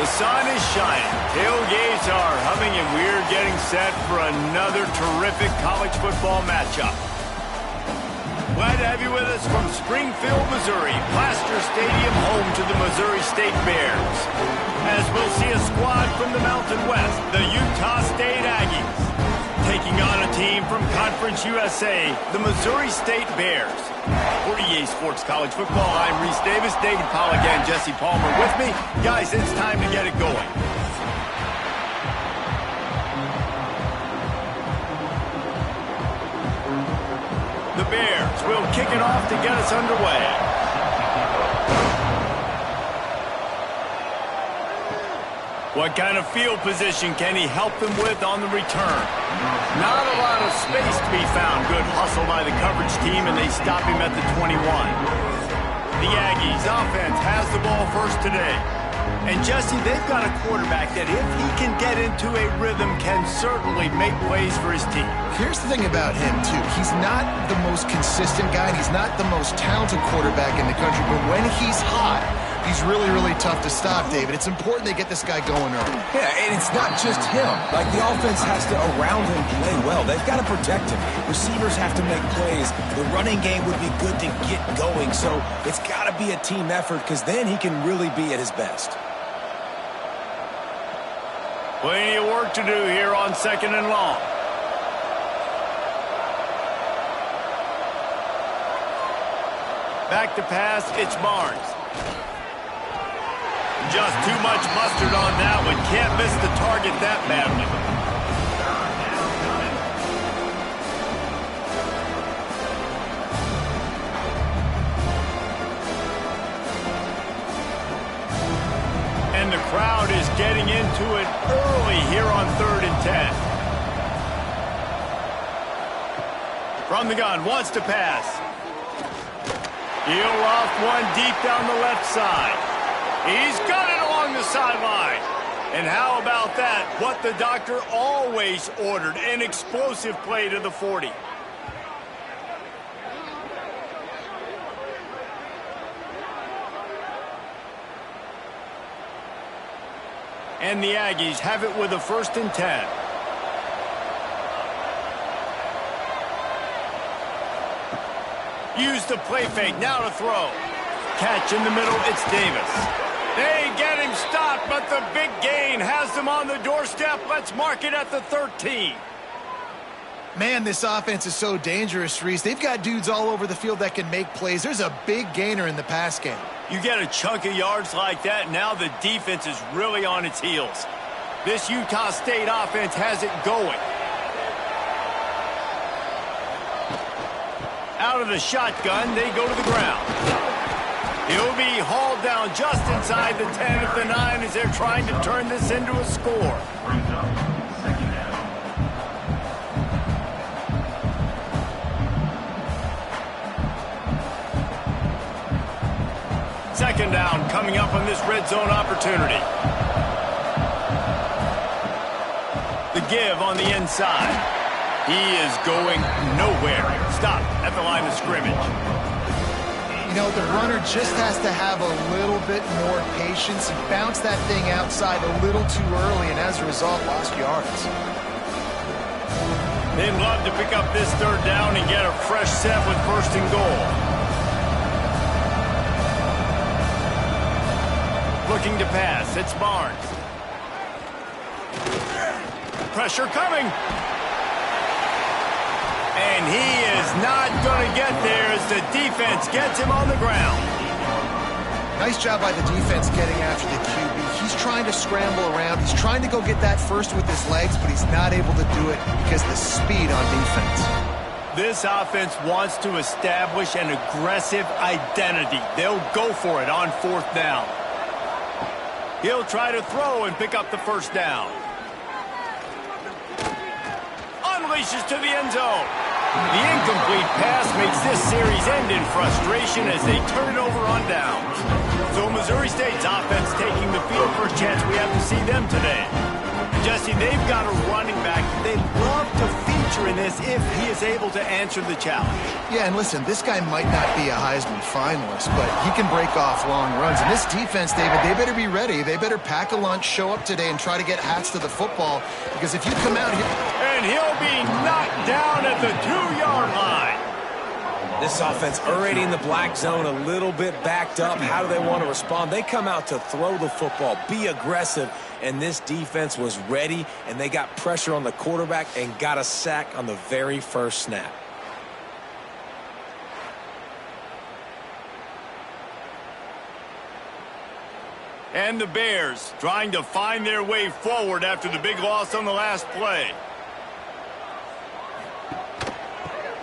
The sun is shining, tailgates are humming, and we're getting set for another terrific college football matchup. Glad to have you with us from Springfield, Missouri, Plaster Stadium, home to the Missouri State Bears. As we'll see a squad from the Mountain West, the Utah State Aggies, taking on a team from Conference USA, the Missouri State Bears. For EA Sports College Football, I'm Reese Davis, David Pollack, and Jesse Palmer with me. Guys, it's time to get it going. The Bears will kick it off to get us underway. What kind of field position can he help them with on the return? Not a lot of space to be found. Good hustle by the coverage team, and they stop him at the 21. The Aggies offense has the ball first today. And Jesse, they've got a quarterback that if he can get into a rhythm can certainly make plays for his team. Here's the thing about him, too. He's not the most consistent guy, and he's not the most talented quarterback in the country, but when he's hot, he's really, really tough to stop, David. It's important they get this guy going early. Yeah, and it's not just him. Like, the offense has to, around him, play well. They've got to protect him. Receivers have to make plays. The running game would be good to get going, so it's got to be a team effort because then he can really be at his best. Plenty of work to do here on 2nd and long. Back to pass, it's Barnes. Just too much mustard on that one. Can't miss the target that badly. And the crowd is getting into it early here on 3rd and 10. From the gun, wants to pass. He'll off one deep down the left side. He's got it along the sideline. And how about that? What the doctor always ordered, an explosive play to the 40. And the Aggies have it with a 1st and 10. Use the play fake, now to throw. Catch in the middle, it's Davis. They get him stopped, but the big gain has them on the doorstep. Let's mark it at the 13. Man, this offense is so dangerous, Reese. They've got dudes all over the field that can make plays. There's a big gainer in the pass game. You get a chunk of yards like that, now the defense is really on its heels. This Utah State offense has it going. Out of the shotgun, they go to the ground. He'll be hauled down just inside the 10 of the 9 as they're trying to turn this into a score. Second down coming up on this red zone opportunity. The give on the inside. He is going nowhere. Stop at the line of scrimmage. You know, the runner just has to have a little bit more patience. He bounced that thing outside a little too early, and as a result, lost yards. They'd love to pick up this 3rd down and get a fresh set with 1st and goal. Looking to pass, it's Barnes. Pressure coming. And he is not going to get there as the defense gets him on the ground. Nice job by the defense getting after the QB. He's trying to scramble around. He's trying to go get that first with his legs, but he's not able to do it because of the speed on defense. This offense wants to establish an aggressive identity. They'll go for it on 4th down. He'll try to throw and pick up the 1st down. Unleashes to the end zone. The incomplete pass makes this series end in frustration as they turn it over on downs. So Missouri State's offense taking the field for a chance. We have to see them today. Jesse, they've got a running back they love to feature future in this if he is able to answer the challenge. Yeah, and listen, this guy might not be a Heisman finalist, but he can break off long runs. And this defense, David, they better be ready. They better pack a lunch, show up today, and try to get hats to the football. Because if you come out here... And he'll be knocked down at the 2-yard line. This offense already in the black zone, a little bit backed up. How do they want to respond? They come out to throw the football, be aggressive, and this defense was ready, and they got pressure on the quarterback and got a sack on the very first snap. And the Bears trying to find their way forward after the big loss on the last play.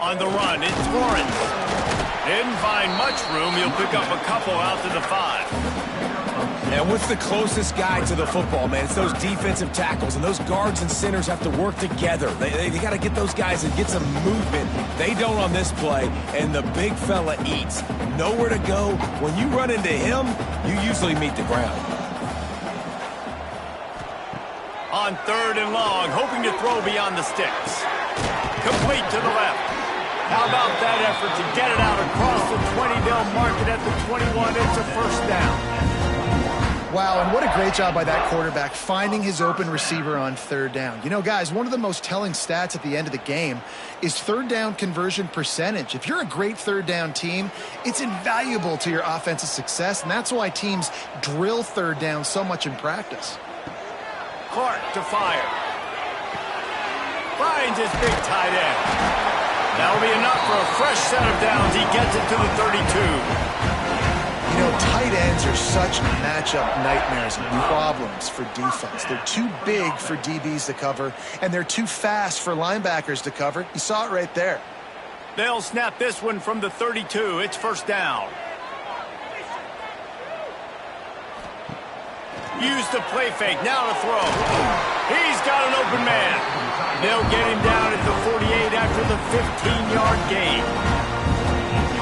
On the run, it's Lawrence. Didn't find much room. He'll pick up a couple out to the 5. And what's the closest guy to the football, man? It's those defensive tackles, and those guards and centers have to work together. They got to get those guys and get some movement. They don't on this play, and the big fella eats. Nowhere to go. When you run into him, you usually meet the ground. On 3rd and long, hoping to throw beyond the sticks. Complete to the left. How about that effort to get it out across the 20? They'll mark it at the 21. It's a first down. Wow, and what a great job by that quarterback finding his open receiver on 3rd down. You know, guys, one of the most telling stats at the end of the game is 3rd down conversion percentage. If you're a great 3rd down team, it's invaluable to your offensive success, and that's why teams drill 3rd down so much in practice. Clark to fire. Finds his big tight end. That'll be enough for a fresh set of downs. He gets it to the 32. You know, tight ends are such matchup nightmares and problems for defense. They're too big for DBs to cover, and they're too fast for linebackers to cover. You saw it right there. They'll snap this one from the 32. It's first down. Use the play fake. Now to throw. He's got an open man. They'll get him down at the 48 after the 15-yard gain.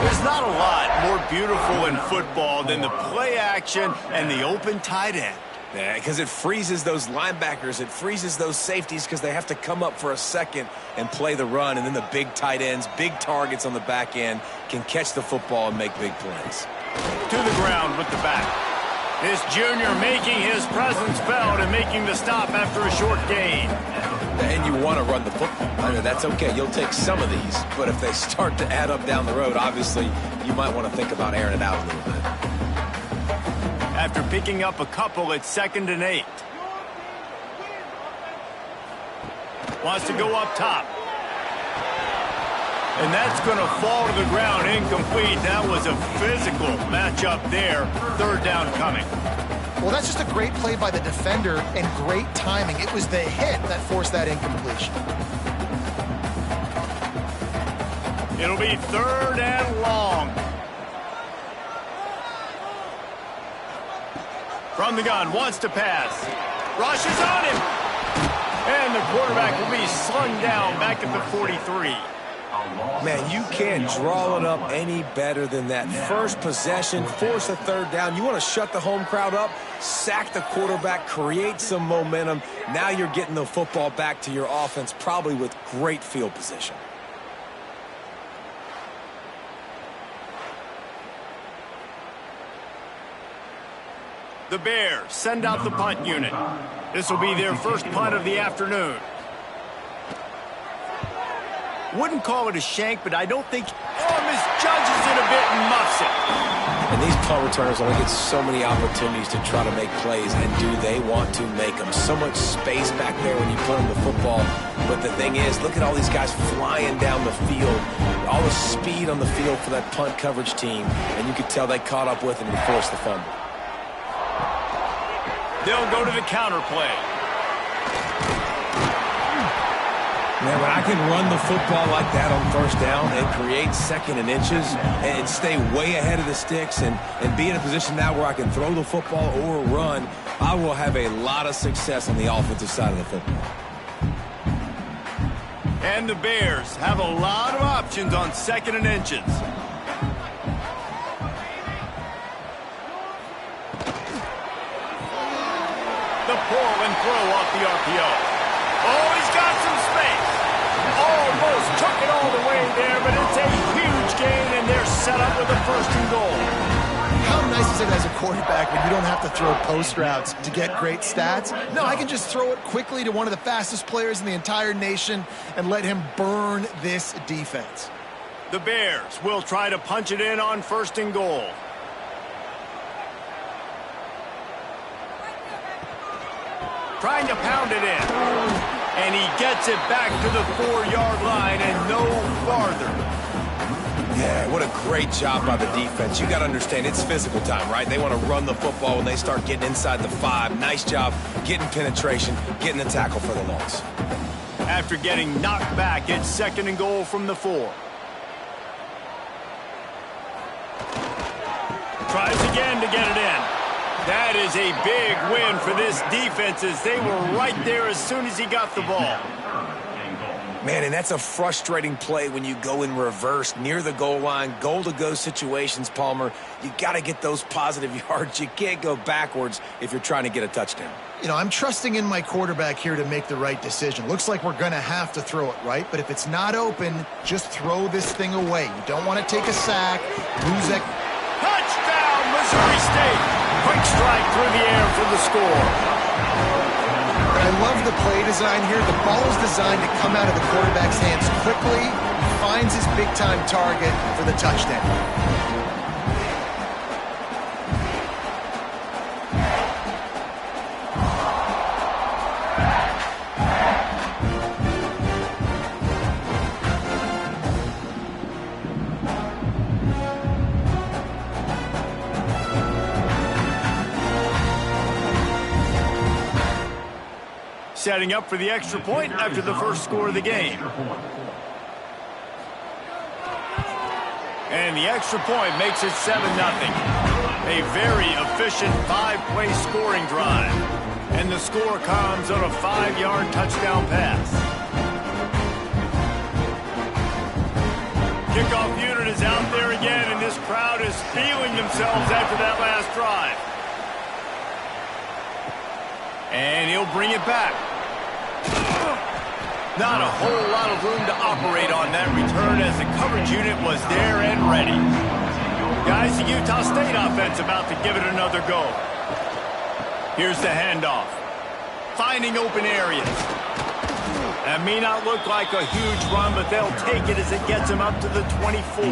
There's not a lot more beautiful in football than the play action and the open tight end. Yeah, because it freezes those linebackers. It freezes those safeties because they have to come up for a second and play the run. And then the big tight ends, big targets on the back end, can catch the football and make big plays. To the ground with the back. This junior making his presence felt and making the stop after a short gain. And you want to run the football. I mean, that's okay. You'll take some of these. But if they start to add up down the road, obviously, you might want to think about airing it out a little bit. After picking up a couple, it's 2nd and 8. Wants to go up top. And that's going to fall to the ground, incomplete. That was a physical matchup there. 3rd down coming. Well, that's just a great play by the defender and great timing. It was the hit that forced that incompletion. It'll be 3rd and long. From the gun, wants to pass. Rush is on him. And the quarterback will be slung down back at the 43. Man, you can't draw it up any better than that. First possession, force a 3rd down. You want to shut the home crowd up, sack the quarterback, create some momentum. Now you're getting the football back to your offense, probably with great field position. The Bears send out the punt unit. This will be their first punt of the afternoon. Wouldn't call it a shank, but I don't think... Oh, misjudges it a bit and muffs it. And these punt returners only get so many opportunities to try to make plays, and do they want to make them? So much space back there when you put them the football. But the thing is, look at all these guys flying down the field. All the speed on the field for that punt coverage team. And you could tell they caught up with him and forced the fumble. They'll go to the counter play. Man, when I can run the football like that on 1st down and create 2nd and inches and stay way ahead of the sticks and be in a position now where I can throw the football or run, I will have a lot of success on the offensive side of the football. And the Bears have a lot of options on 2nd and inches. The pull and throw off the RPO. Oh, he's got some space. Almost took it all the way there, but it's a huge gain, and they're set up with a 1st and goal. How nice is it as a quarterback when you don't have to throw post routes to get great stats? No, I can just throw it quickly to one of the fastest players in the entire nation and let him burn this defense. The Bears will try to punch it in on 1st and goal. Trying to pound it in. And he gets it back to the 4-yard line and no farther. Yeah, what a great job by the defense. You got to understand, it's physical time, right? They want to run the football when they start getting inside the 5. Nice job getting penetration, getting the tackle for the loss. After getting knocked back, it's 2nd and goal from the 4. Tries again to get it in. That is a big win for this defense as they were right there as soon as he got the ball. Man, and that's a frustrating play when you go in reverse near the goal line, goal-to-go situations, Palmer. You got to get those positive yards. You can't go backwards if you're trying to get a touchdown. You know, I'm trusting in my quarterback here to make the right decision. Looks like we're going to have to throw it, right? But if it's not open, just throw this thing away. You don't want to take a sack, lose it. Touchdown, Missouri State. Quick strike through the air for the score. I love the play design here. The ball is designed to come out of the quarterback's hands quickly. He finds his big-time target for the touchdown. Setting up for the extra point after the first score of the game. And the extra point makes it 7-0. A very efficient 5-play scoring drive. And the score comes on a 5-yard touchdown pass. Kickoff unit is out there again, and this crowd is feeling themselves after that last drive. And he'll bring it back. Not a whole lot of room to operate on that return as the coverage unit was there and ready. Guys, the Utah State offense about to give it another go. Here's the handoff. Finding open areas. That may not look like a huge run, but they'll take it as it gets them up to the 24.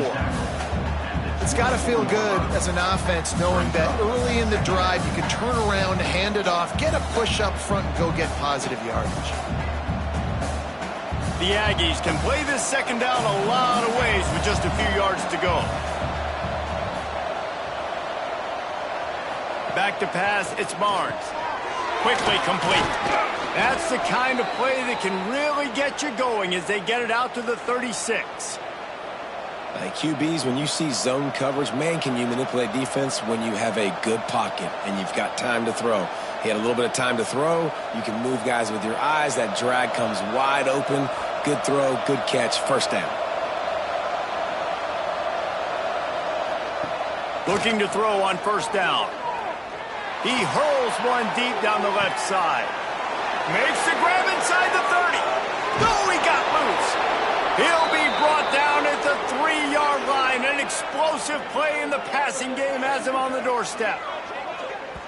It's got to feel good as an offense knowing that early in the drive you can turn around, hand it off, get a push up front, and go get positive yardage. The Aggies can play this second down a lot of ways with just a few yards to go. Back to pass, it's Barnes. Quickly complete. That's the kind of play that can really get you going as they get it out to the 36. Like QBs, when you see zone coverage, man, can you manipulate defense when you have a good pocket and you've got time to throw. He had a little bit of time to throw. You can move guys with your eyes. That drag comes wide open. Good throw, good catch, first down. Looking to throw on first down. He hurls one deep down the left side. Makes the grab inside the 30. No, he got loose. He'll be brought down at the 3-yard line. An explosive play in the passing game has him on the doorstep.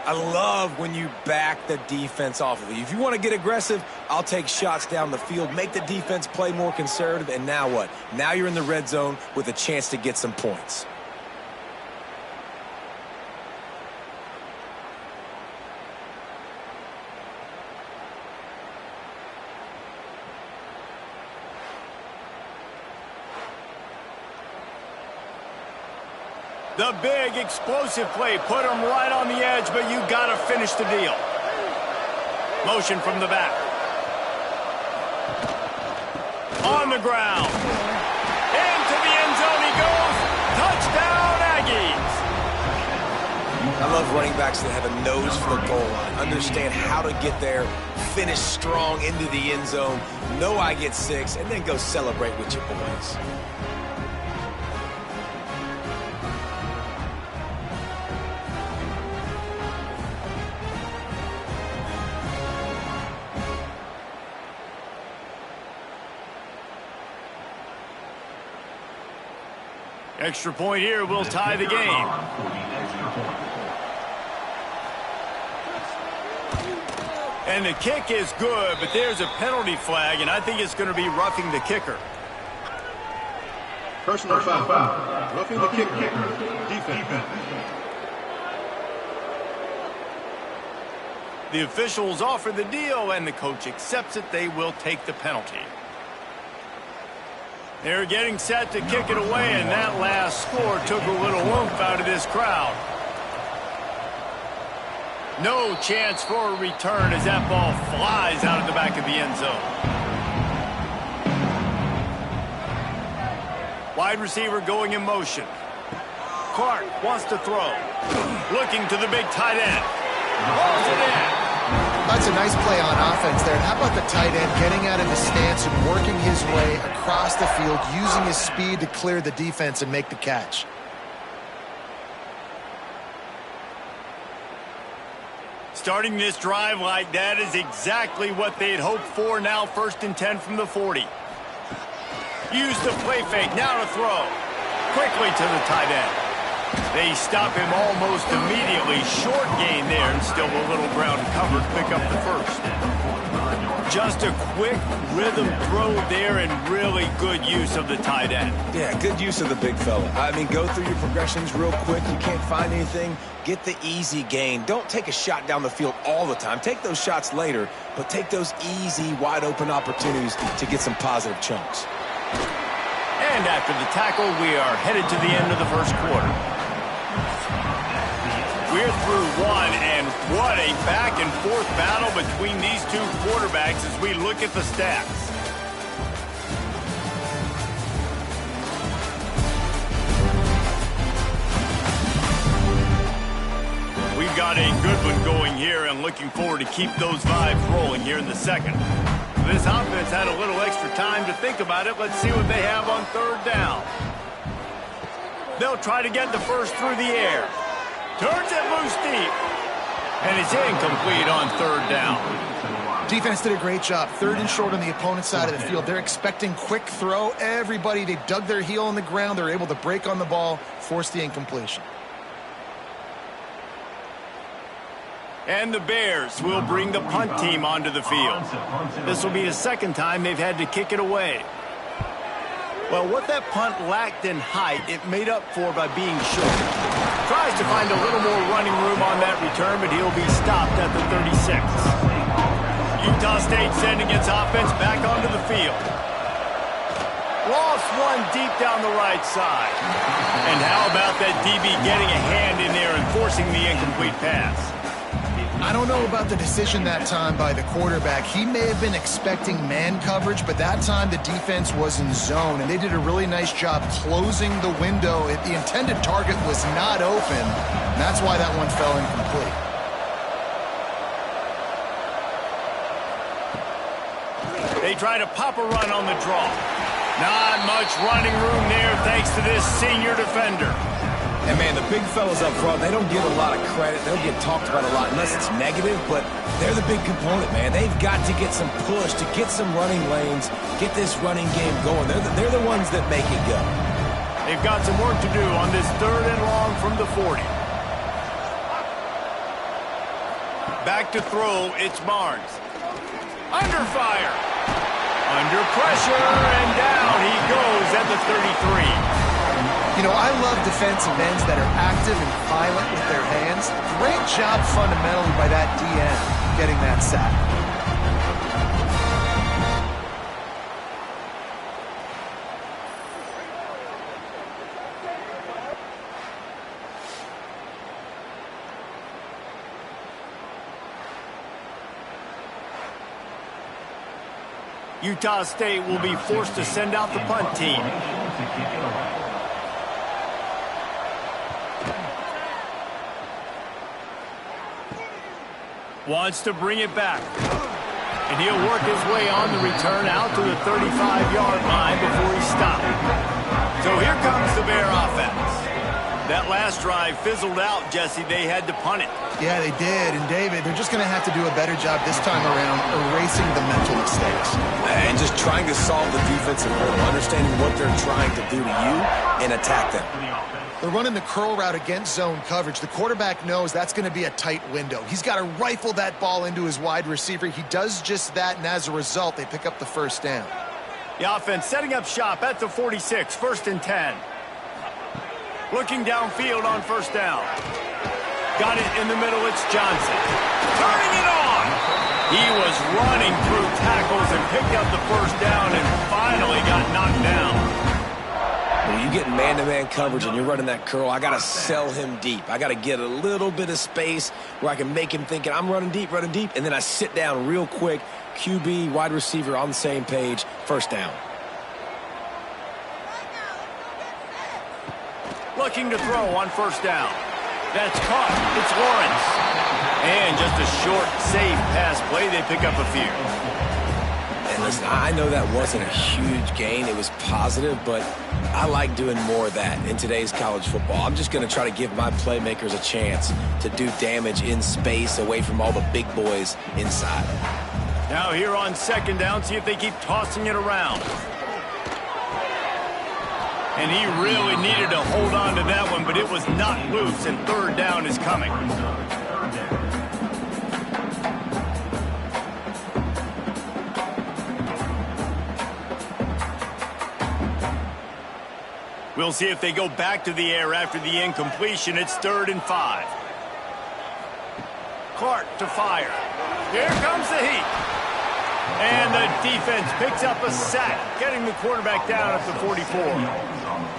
I love when you back the defense off of you. If you want to get aggressive, I'll take shots down the field, make the defense play more conservative, and now what? Now you're in the red zone with a chance to get some points. The big explosive play put him right on the edge, but you got to finish the deal. Motion from the back. On the ground. Into the end zone he goes. Touchdown, Aggies. I love running backs that have a nose for the goal line. Understand how to get there, finish strong into the end zone, know I get 6, and then go celebrate with your boys. Extra point here will tie the game. And the kick is good, but there's a penalty flag, and I think it's going to be roughing the kicker. Personal foul. Roughing the kicker. Defense. The officials offer the deal, and the coach accepts it. They will take the penalty. They're getting set to kick it away, and that last score took a little oomph out of this crowd. No chance for a return as that ball flies out of the back of the end zone. Wide receiver going in motion. Clark wants to throw. Looking to the big tight end. Rolls it in. That's a nice play on offense there. And how about the tight end getting out of his stance and working his way across the field, using his speed to clear the defense and make the catch? Starting this drive like that is exactly what they'd hoped for. Now 1st and 10 from the 40. Use the play fake. Now to throw. Quickly to the tight end. They stop him almost immediately. Short gain there, and still a little ground covered. Pick up the first. Just a quick rhythm throw there, and really good use of the tight end. Yeah, good use of the big fella. I mean, go through your progressions real quick. You can't find anything, get the easy gain. Don't take a shot down the field all the time. Take those shots later, but take those easy, wide-open opportunities to get some positive chunks. And after the tackle, we are headed to the end of the first quarter. We're through one, and what a back-and-forth battle between these two quarterbacks as we look at the stats. We've got a good one going here, and looking forward to keep those vibes rolling here in the second. This offense had a little extra time to think about it. Let's see what they have on 3rd down. They'll try to get the first through the air. Turns it loose deep. And it's incomplete on 3rd down. Defense did a great job. 3rd and short on the opponent's side of the field. They're expecting quick throw. Everybody, they dug their heel on the ground. They're able to break on the ball, force the incompletion. And the Bears will bring the punt team onto the field. This will be the 2nd time they've had to kick it away. Well, what that punt lacked in height, it made up for by being short. Tries to find a little more running room on that return, but he'll be stopped at the 36. Utah State sending its offense back onto the field. Lost one deep down the right side. And how about that DB getting a hand in there and forcing the incomplete pass? I don't know about the decision that time by the quarterback. He may have been expecting man coverage, but that time the defense was in zone, and they did a really nice job closing the window. The intended target was not open, and that's why that one fell incomplete. They try to pop a run on the draw. Not much running room there thanks to this senior defender. And, man, the big fellas up front, they don't get a lot of credit. They don't get talked about a lot unless it's negative, but they're the big component, man. They've got to get some push, to get some running lanes, get this running game going. They're the ones that make it go. They've got some work to do on this 3rd and long from the 40. Back to throw, it's Barnes. Under fire. Under pressure, and down he goes at the 33. You know, I love defensive ends that are active and violent with their hands. Great job fundamentally by that DN getting that sack. Utah State will be forced to send out the punt team. Wants to bring it back. And he'll work his way on the return out to the 35-yard line before he's stopped. So here comes the Bear offense. That last drive fizzled out, Jesse. They had to punt it. Yeah, they did. And, David, they're just going to have to do a better job this time around erasing the mental mistakes. And just trying to solve the defensive hurdle, understanding what they're trying to do to you and attack them. They're running the curl route against zone coverage. The quarterback knows that's going to be a tight window. He's got to rifle that ball into his wide receiver. He does just that, and as a result, they pick up the first down. The offense setting up shop at the 46, 1st and 10. Looking downfield on first down. Got it in the middle, it's Johnson. Turning it on! He was running through tackles and picked up the first down and finally got knocked down. When you get man-to-man coverage and you're running that curl, I got to sell him deep. I got to get a little bit of space where I can make him thinking I'm running deep, and then I sit down real quick. QB, wide receiver on the same page, first down. Looking to throw on first down. That's caught. It's Lawrence. And just a short, safe pass play. They pick up a few. And listen, I know that wasn't a huge gain. It was positive, but I like doing more of that in today's college football. I'm just going to try to give my playmakers a chance to do damage in space away from all the big boys inside. Now here on second down, see if they keep tossing it around. And he really needed to hold on to that one, but it was not loose, and third down is coming. We'll see if they go back to the air after the incompletion. It's 3rd and 5. Clark to fire. Here comes the heat. And the defense picks up a sack, getting the quarterback down at the 44.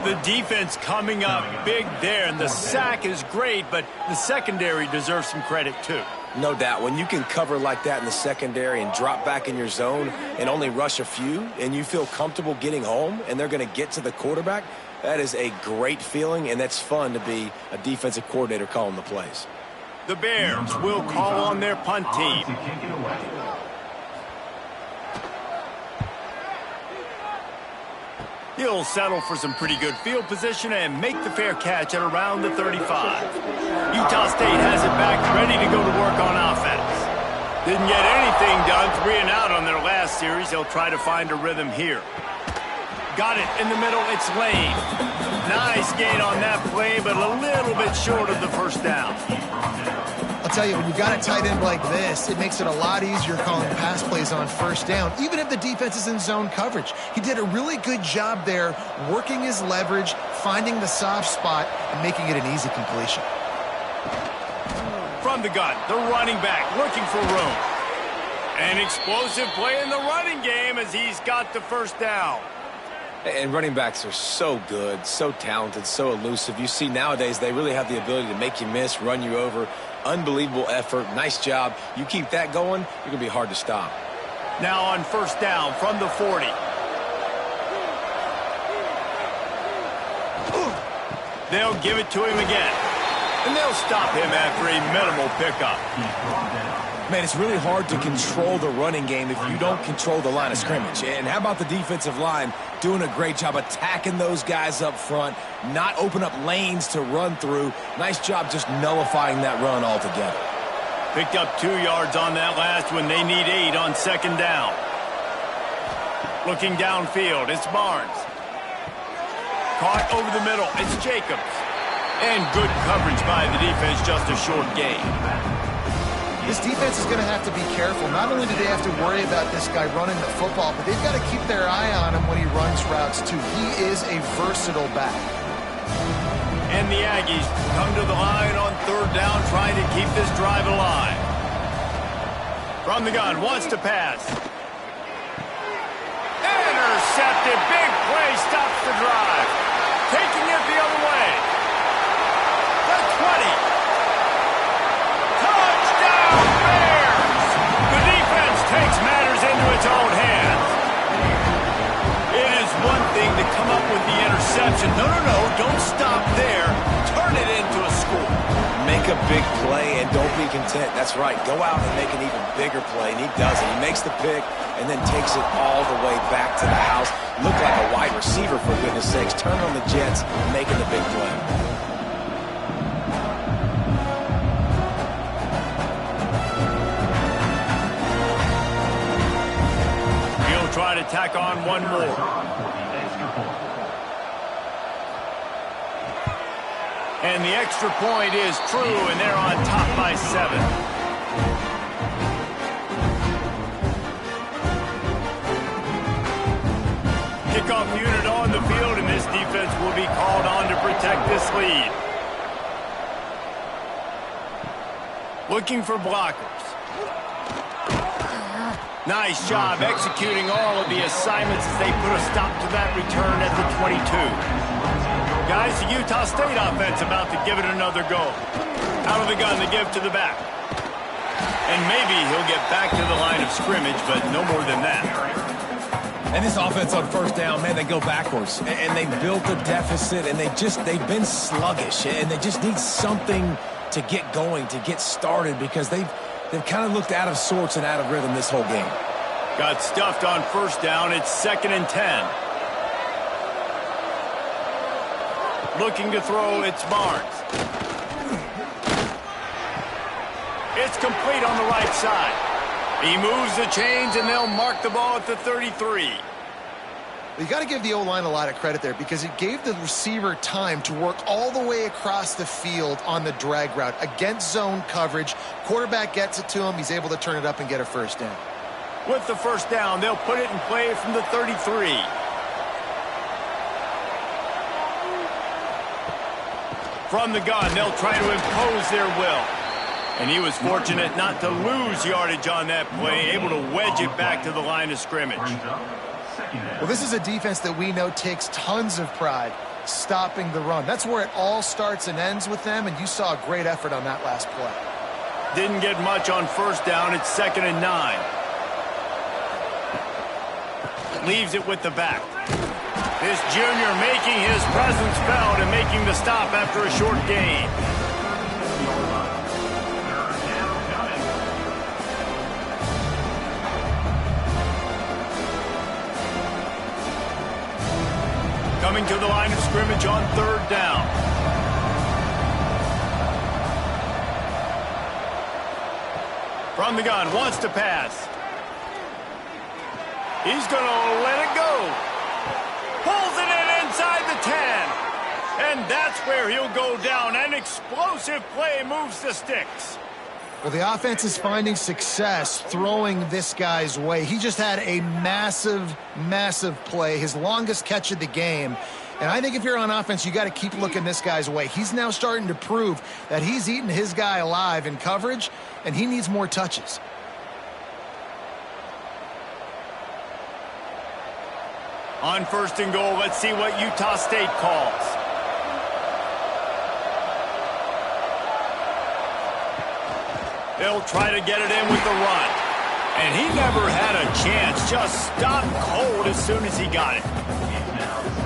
The defense coming up big there, and the sack is great, but the secondary deserves some credit too. No doubt. When you can cover like that in the secondary and drop back in your zone and only rush a few, and you feel comfortable getting home, and they're going to get to the quarterback, that is a great feeling, and that's fun to be a defensive coordinator calling the plays. The Bears will call on their punt team. He'll settle for some pretty good field position and make the fair catch at around the 35. Utah State has it back, ready to go to work on offense. Didn't get anything done, 3 and out on their last series. They'll try to find a rhythm here. Got it in the middle, it's Lane. Nice gain on that play, but a little bit short of the first down. I'll tell you, when you got a tight end like this, it makes it a lot easier calling pass plays on first down, even if the defense is in zone coverage. He did a really good job there, working his leverage, finding the soft spot, and making it an easy completion. From the gun, the running back looking for room. An explosive play in the running game as he's got the first down. And running backs are so good, so talented, so elusive. You see nowadays they really have the ability to make you miss, run you over. Unbelievable effort. Nice job. You keep that going, you're going to be hard to stop. Now on first down from the 40. They'll give it to him again. And they'll stop him after a minimal pickup. Man, it's really hard to control the running game if you don't control the line of scrimmage. And how about the defensive line doing a great job attacking those guys up front, not open up lanes to run through. Nice job just nullifying that run altogether. Picked up 2 yards on that last one. They need 8 on second down. Looking downfield, it's Barnes. Caught over the middle, it's Jacobs. And good coverage by the defense, just a short gain. This defense is going to have to be careful. Not only do they have to worry about this guy running the football, but they've got to keep their eye on him when he runs routes, too. He is a versatile back. And the Aggies come to the line on third down, trying to keep this drive alive. From the gun, wants to pass. Intercepted. Big play, stops the drive. Taking it the other way. The 20. Touchdown, Bears! The defense takes matters into its own hands. It is one thing to come up with the interception. No, don't stop there. Turn it into a score. Make a big play and don't be content. That's right. Go out and make an even bigger play, and he does it. He makes the pick and then takes it all the way back to the house. Looked like a wide receiver, for goodness sakes. Turn on the jets, making the big play. to tack on one more. And the extra point is true, and they're on top by 7. Kickoff unit on the field, and this defense will be called on to protect this lead. Looking for blockers. Nice job executing all of the assignments as they put a stop to that return at the 22. Guys, the Utah State offense about to give it another go. Out of the gun, the give to the back. And maybe he'll get back to the line of scrimmage, but no more than that. And this offense on first down, man, they go backwards. And they built a deficit, and they've been sluggish. And they just need something to get going, to get started, because they've kind of looked out of sorts and out of rhythm this whole game. Got stuffed on first down. It's 2nd and 10. Looking to throw, it's Barnes. It's complete on the right side. He moves the chains, and they'll mark the ball at the 33. You got to give the O-line a lot of credit there because it gave the receiver time to work all the way across the field on the drag route against zone coverage. Quarterback gets it to him. He's able to turn it up and get a first down. With the first down, they'll put it in play from the 33. From the gun, they'll try to impose their will. And he was fortunate not to lose yardage on that play, able to wedge it back to the line of scrimmage. Well, this is a defense that we know takes tons of pride stopping the run. That's where it all starts and ends with them, and you saw a great effort on that last play. Didn't get much on first down. It's 2nd and 9. Leaves it with the back. This junior making his presence felt and making the stop after a short gain. Coming to the line of scrimmage on 3rd down. From the gun, wants to pass. He's going to let it go. Pulls it in inside the 10. And that's where he'll go down. An explosive play moves the sticks. Well, the offense is finding success throwing this guy's way. He just had a massive, massive play, his longest catch of the game. And I think if you're on offense, you got to keep looking this guy's way. He's now starting to prove that he's eating his guy alive in coverage, and he needs more touches. On 1st and goal, let's see what Utah State calls. They'll try to get it in with the run. And he never had a chance. Just stopped cold as soon as he got it.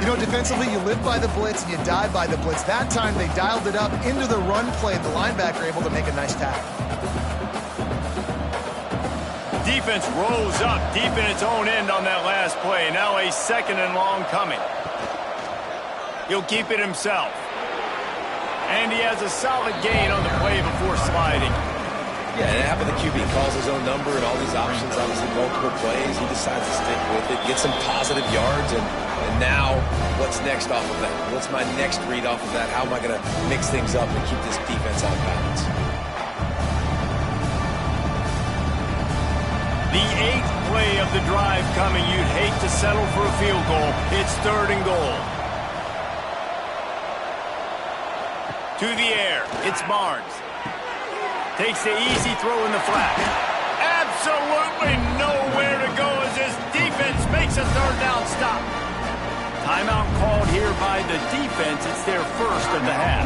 You know, defensively, you live by the blitz and you die by the blitz. That time, they dialed it up into the run play, and the linebacker able to make a nice tackle. Defense rolls up deep in its own end on that last play. Now a 2nd and long coming. He'll keep it himself. And he has a solid gain on the play before sliding. Yeah, and how about the QB calls his own number and all these options, obviously multiple plays. He decides to stick with it, get some positive yards, and now what's next off of that? What's my next read off of that? How am I going to mix things up and keep this defense on balance? The 8th play of the drive coming. You'd hate to settle for a field goal. It's 3rd and goal. To the air. It's Barnes. Takes the easy throw in the flat. Absolutely nowhere to go as his defense makes a 3rd down stop. Timeout called here by the defense. It's their first of the half.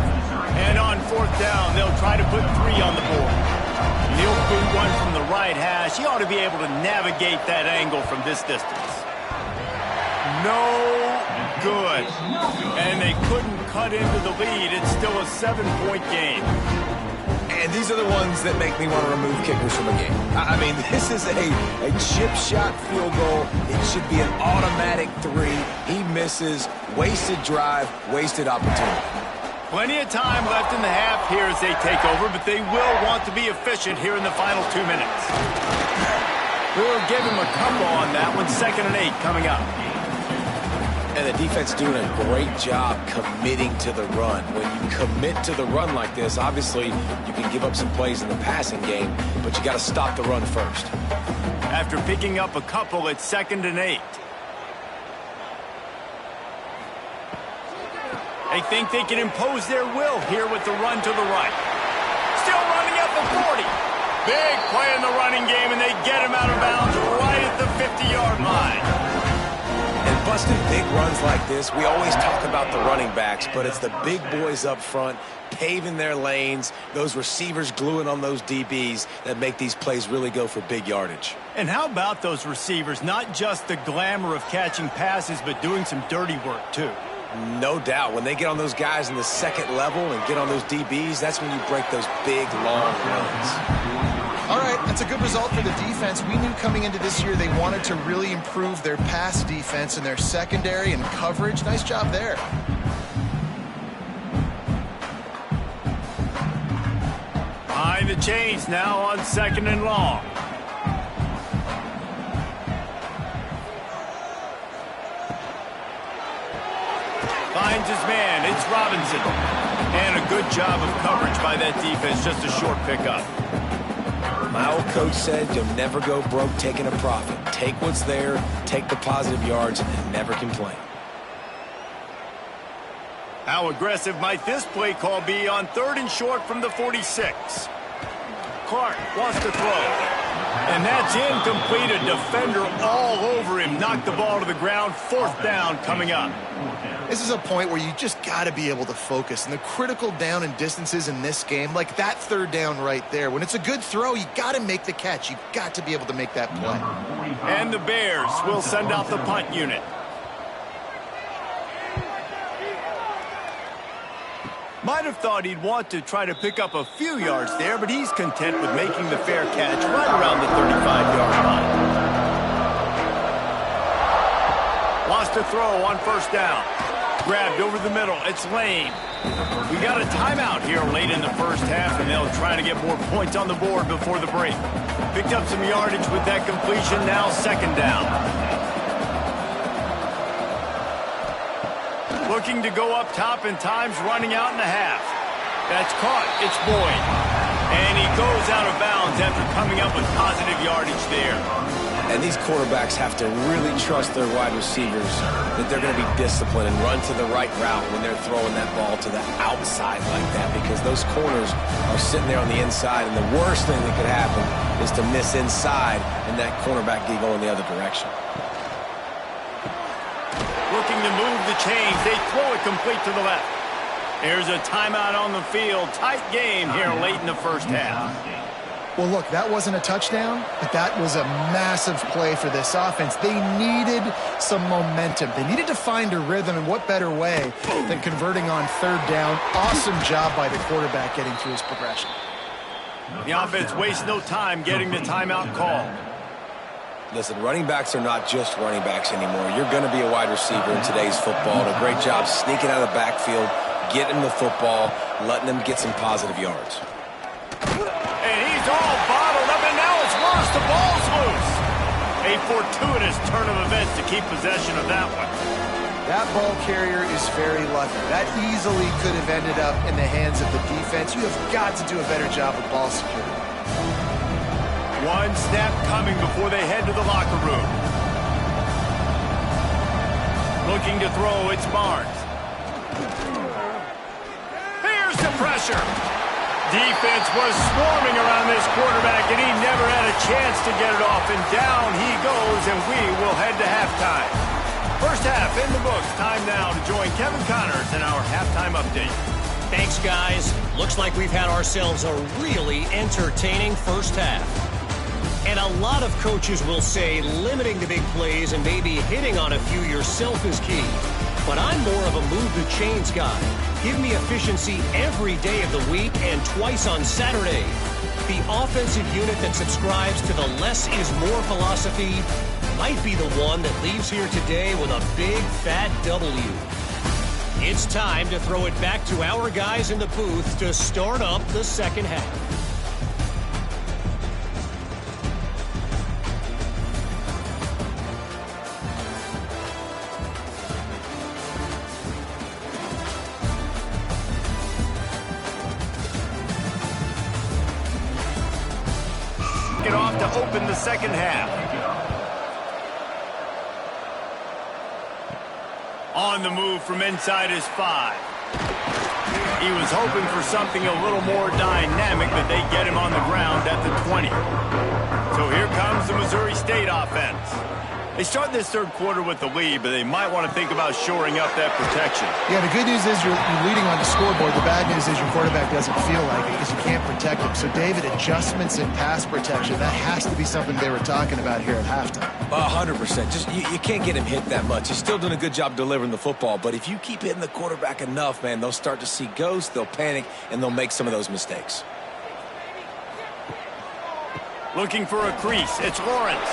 And on 4th down, they'll try to put 3 on the board. He'll boot one from the right hash. He ought to be able to navigate that angle from this distance. No good. And they couldn't cut into the lead. It's still a 7-point game. And these are the ones that make me want to remove kickers from a game. I mean, this is a chip shot field goal. It should be an automatic 3. He misses. Wasted drive, wasted opportunity. Plenty of time left in the half here as they take over, but they will want to be efficient here in the final 2 minutes. We'll give him a couple on that one. 2nd and 8 coming up. And the defense doing a great job committing to the run. When you commit to the run like this, obviously you can give up some plays in the passing game, but you got to stop the run first. After picking up a couple, it's 2nd and 8. They think they can impose their will here with the run to the right. Still running up the 40. Big play in the running game, and they get him out of bounds right at the 50-yard line. And busting big runs like this, we always talk about the running backs, but it's the big boys up front paving their lanes, those receivers gluing on those DBs that make these plays really go for big yardage. And how about those receivers? Not just the glamour of catching passes, but doing some dirty work, too. No doubt. When they get on those guys in the second level and get on those DBs, that's when you break those big, long runs. All right, that's a good result for the defense. We knew coming into this year they wanted to really improve their pass defense and their secondary and coverage. Nice job there. Behind the chains now on 2nd and long. Finds his man. It's Robinson. And a good job of coverage by that defense. Just a short pickup. My old coach said you'll never go broke taking a profit. Take what's there, take the positive yards, and never complain. How aggressive might this play call be on 3rd and short from the 46? Clark wants to throw. And that's incomplete. A defender all over him. Knocked the ball to the ground. 4th down coming up. This is a point where you just got to be able to focus. And the critical down and distances in this game, like that 3rd down right there, when it's a good throw, you got to make the catch. You've got to be able to make that play. And the Bears will send out the punt unit. Might have thought he'd want to try to pick up a few yards there, but he's content with making the fair catch right around the 35-yard line. Wants to throw on 1st down. Grabbed over the middle. It's Lane. We got a timeout here late in the 1st half, and they'll try to get more points on the board before the break. Picked up some yardage with that completion. Now 2nd down. Looking to go up top, and time's running out in the half. That's caught. It's Boyd. And he goes out of bounds after coming up with positive yardage there. And these quarterbacks have to really trust their wide receivers that they're going to be disciplined and run to the right route when they're throwing that ball to the outside like that, because those corners are sitting there on the inside, and the worst thing that could happen is to miss inside and that cornerback be going the other direction. Looking to move the chains. They throw it complete to the left. There's a timeout on the field. Tight game here late in the 1st half. Well, look, that wasn't a touchdown, but that was a massive play for this offense. They needed some momentum. They needed to find a rhythm, and what better way than converting on 3rd down. Awesome job by the quarterback getting through his progression. The offense wastes no time getting the timeout called. Listen, running backs are not just running backs anymore. You're going to be a wide receiver in today's football. A great job sneaking out of the backfield, getting the football, letting them get some positive yards. He's all bottled up, and now it's worse. The ball's loose. A fortuitous turn of events to keep possession of that one. That ball carrier is very lucky. That easily could have ended up in the hands of the defense. You have got to do a better job of ball security. One snap coming before they head to the locker room. Looking to throw, it's Barnes. Here's the pressure. Defense was swarming around this quarterback, and he never had a chance to get it off, and down he goes, and we will head to halftime. 1st half in the books. Time now to join Kevin Connors in our halftime update. Thanks, guys. Looks like we've had ourselves a really entertaining 1st half. And a lot of coaches will say limiting the big plays and maybe hitting on a few yourself is key. But I'm more of a move the chains guy. Give me efficiency every day of the week and twice on Saturday. The offensive unit that subscribes to the less is more philosophy might be the one that leaves here today with a big fat W. It's time to throw it back to our guys in the booth to start up the 2nd half. second half. On the move from inside his 5. He was hoping for something a little more dynamic, but they get him on the ground at the 20. So here comes the Missouri State offense. They start this third quarter with the lead, but they might want to think about shoring up that protection. Yeah, the good news is you're leading on the scoreboard. The bad news is your quarterback doesn't feel like it because you can't protect him. So, David, adjustments in pass protection, that has to be something they were talking about here at halftime. 100%. Just you can't get him hit that much. He's still doing a good job delivering the football, but if you keep hitting the quarterback enough, man, they'll start to see ghosts, they'll panic, and they'll make some of those mistakes. Looking for a crease. It's Lawrence.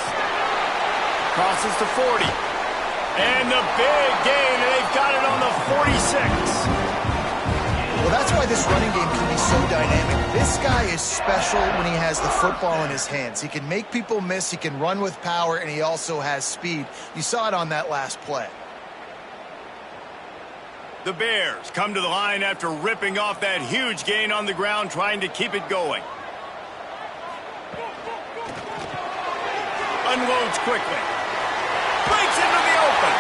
Crosses to 40. And the big gain, and they've got it on the 46. Well, that's why this running game can be so dynamic. This guy is special when he has the football in his hands. He can make people miss, he can run with power, and he also has speed. You saw it on that last play. The Bears come to the line after ripping off that huge gain on the ground, trying to keep it going. Unloads quickly. Breaks into the open.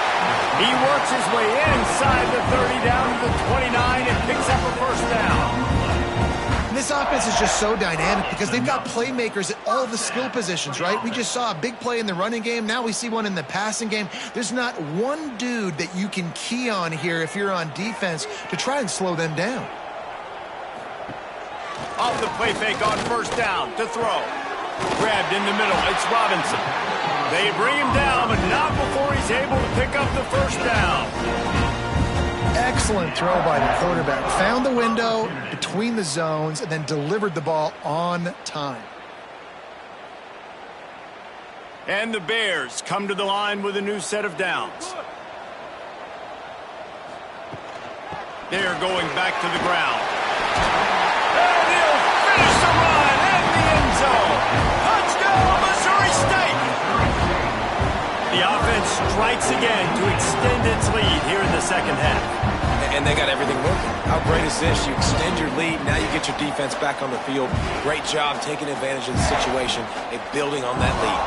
He works his way inside the 30 down to the 29 and picks up a first down. This offense is just so dynamic because they've got playmakers at all the skill positions, right? We just saw a big play in the running game. Now we see one in the passing game. There's not one dude that you can key on here if you're on defense to try and slow them down. Off the play fake on first down to throw. Grabbed in the middle. It's Robinson. They bring him down, but not before he's able to pick up the first down. Excellent throw by the quarterback. Found the window between the zones and then delivered the ball on time. And the Bears come to the line with a new set of downs. They're going back to the ground. And he'll finish the run in the end zone. Touchdown, Missouri State! The offense strikes again to extend its lead here in the second half. And they got everything working. How great is this? You extend your lead, now you get your defense back on the field. Great job taking advantage of the situation and building on that lead.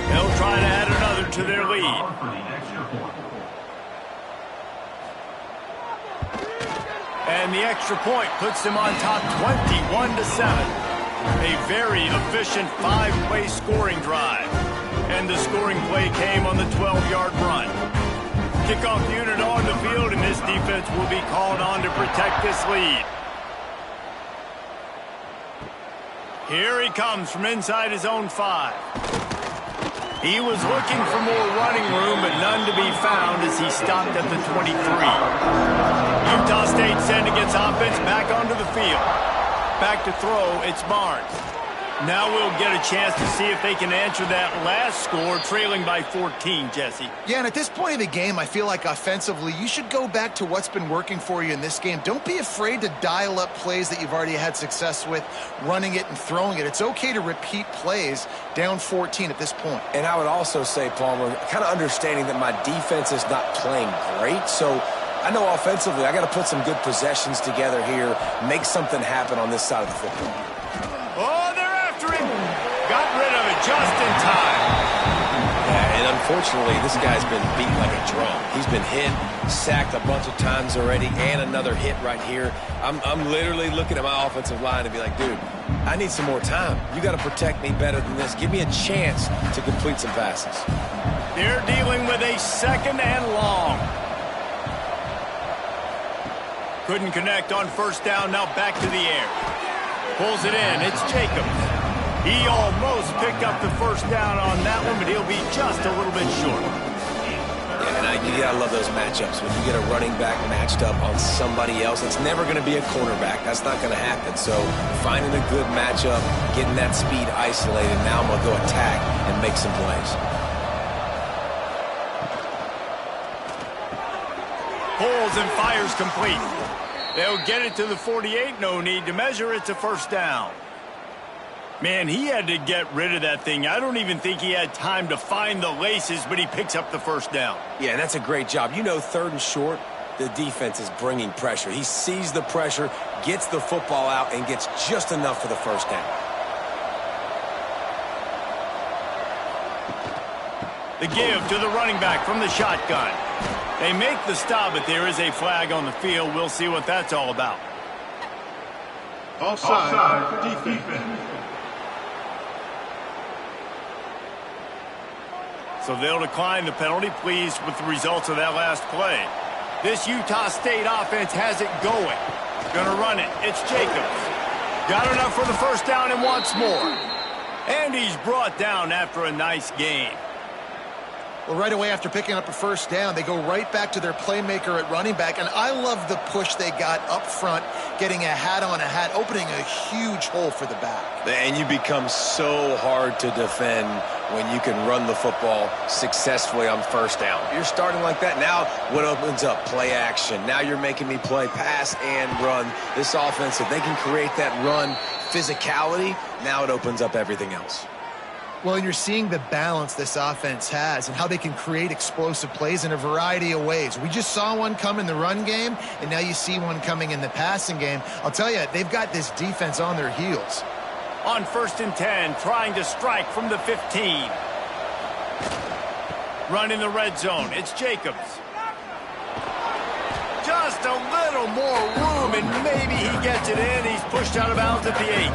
They'll try to add another to their lead. And the extra point puts them on top 21-7. A very efficient 5-play scoring drive. And the scoring play came on the 12-yard run. Kickoff unit on the field, and this defense will be called on to protect this lead. Here he comes from inside his own 5. He was looking for more running room, but none to be found as he stopped at the 23. Utah State sending its offense back onto the field. Back to throw, it's Barnes. Now we'll get a chance to see if they can answer that last score, trailing by 14, Jesse. Yeah, and at this point in the game, I feel like offensively, you should go back to what's been working for you in this game. Don't be afraid to dial up plays that you've already had success with, running it and throwing it. It's okay to repeat plays down 14 at this point. And I would also say, Palmer, kind of understanding that my defense is not playing great, so I know offensively I got to put some good possessions together here, make something happen on this side of the football. Oh, they're after him. Got rid of it just in time. Yeah, and unfortunately, this guy's been beat like a drum. He's been hit, sacked a bunch of times already, and another hit right here. I'm literally looking at my offensive line and be like, dude, I need some more time. You got to protect me better than this. Give me a chance to complete some passes. They're dealing with a second and long. Couldn't connect on first down, now back to the air. Pulls it in, it's Jacobs. He almost picked up the first down on that one, but he'll be just a little bit short. Yeah, and you gotta love those matchups. When you get a running back matched up on somebody else, it's never gonna be a cornerback. That's not gonna happen. So finding a good matchup, getting that speed isolated, now I'm gonna go attack and make some plays. Pulls and fires complete. They'll get it to the 48. No need to measure. It's a first down. Man, he had to get rid of that thing. I don't even think he had time to find the laces, but he picks up the first down. Yeah, that's a great job. You know, 3rd and short, the defense is bringing pressure. He sees the pressure, gets the football out, and gets just enough for the first down. The give to the running back from the shotgun. They make the stop, but there is a flag on the field. We'll see what that's all about. Offside, defense. So they'll decline the penalty, pleased with the results of that last play. This Utah State offense has it going. Gonna run it. It's Jacobs. Got enough for the first down and wants more. And he's brought down after a nice gain. Well, right away after picking up a first down, they go right back to their playmaker at running back. And I love the push they got up front, getting a hat on a hat, opening a huge hole for the back. And you become so hard to defend when you can run the football successfully on first down. You're starting like that. Now what opens up? Play action. Now you're making me play pass and run. This offense, if they can create that run physicality, now it opens up everything else. Well, and you're seeing the balance this offense has and how they can create explosive plays in a variety of ways. We just saw one come in the run game, and now you see one coming in the passing game. I'll tell you, they've got this defense on their heels. On 1st and 10, trying to strike from the 15. Run in the red zone. It's Jacobs. Just a little more room, and maybe he gets it in. He's pushed out of bounds at the 8.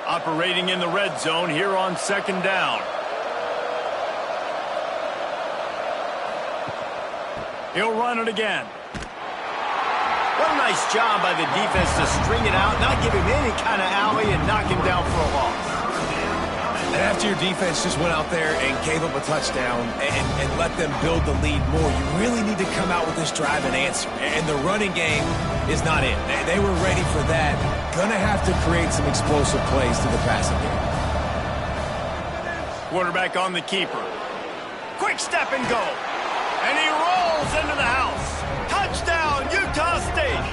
Operating in the red zone here on 2nd down. He'll run it again. What a nice job by the defense to string it out, not give him any kind of alley, and knock him down for a loss. And after your defense just went out there and gave up a touchdown and let them build the lead more, you really need to come out with this drive and answer. And the running game is not in. They were ready for that. Gonna have to create some explosive plays to the passing game. Quarterback on the keeper. Quick step and go. And he rolls into the house. Touchdown, Utah State.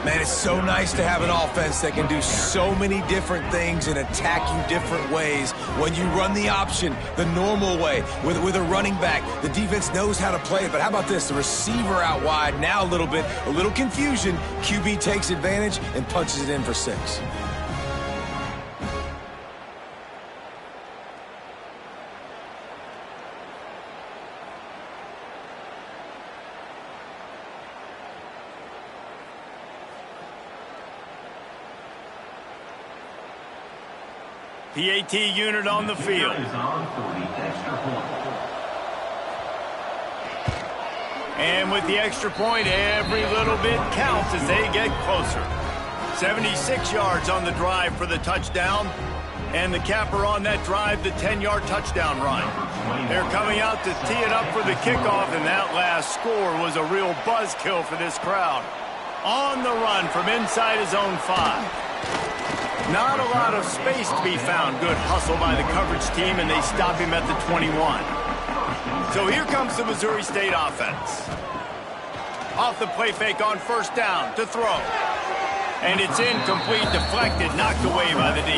Man, it's so nice to have an offense that can do so many different things and attack you different ways. When you run the option the normal way with a running back, the defense knows how to play it. But how about this? The receiver out wide, now a little confusion. QB takes advantage and punches it in for 6. PAT unit on the field. And with the extra point, every little bit counts as they get closer. 76 yards on the drive for the touchdown. And the capper on that drive, the 10-yard touchdown run. They're coming out to tee it up for the kickoff, and that last score was a real buzzkill for this crowd. On the run from inside his own 5. Not a lot of space to be found. Good hustle by the coverage team, and they stop him at the 21. So here comes the Missouri State offense. Off the play fake on 1st down to throw. And it's incomplete, deflected, knocked away by the D.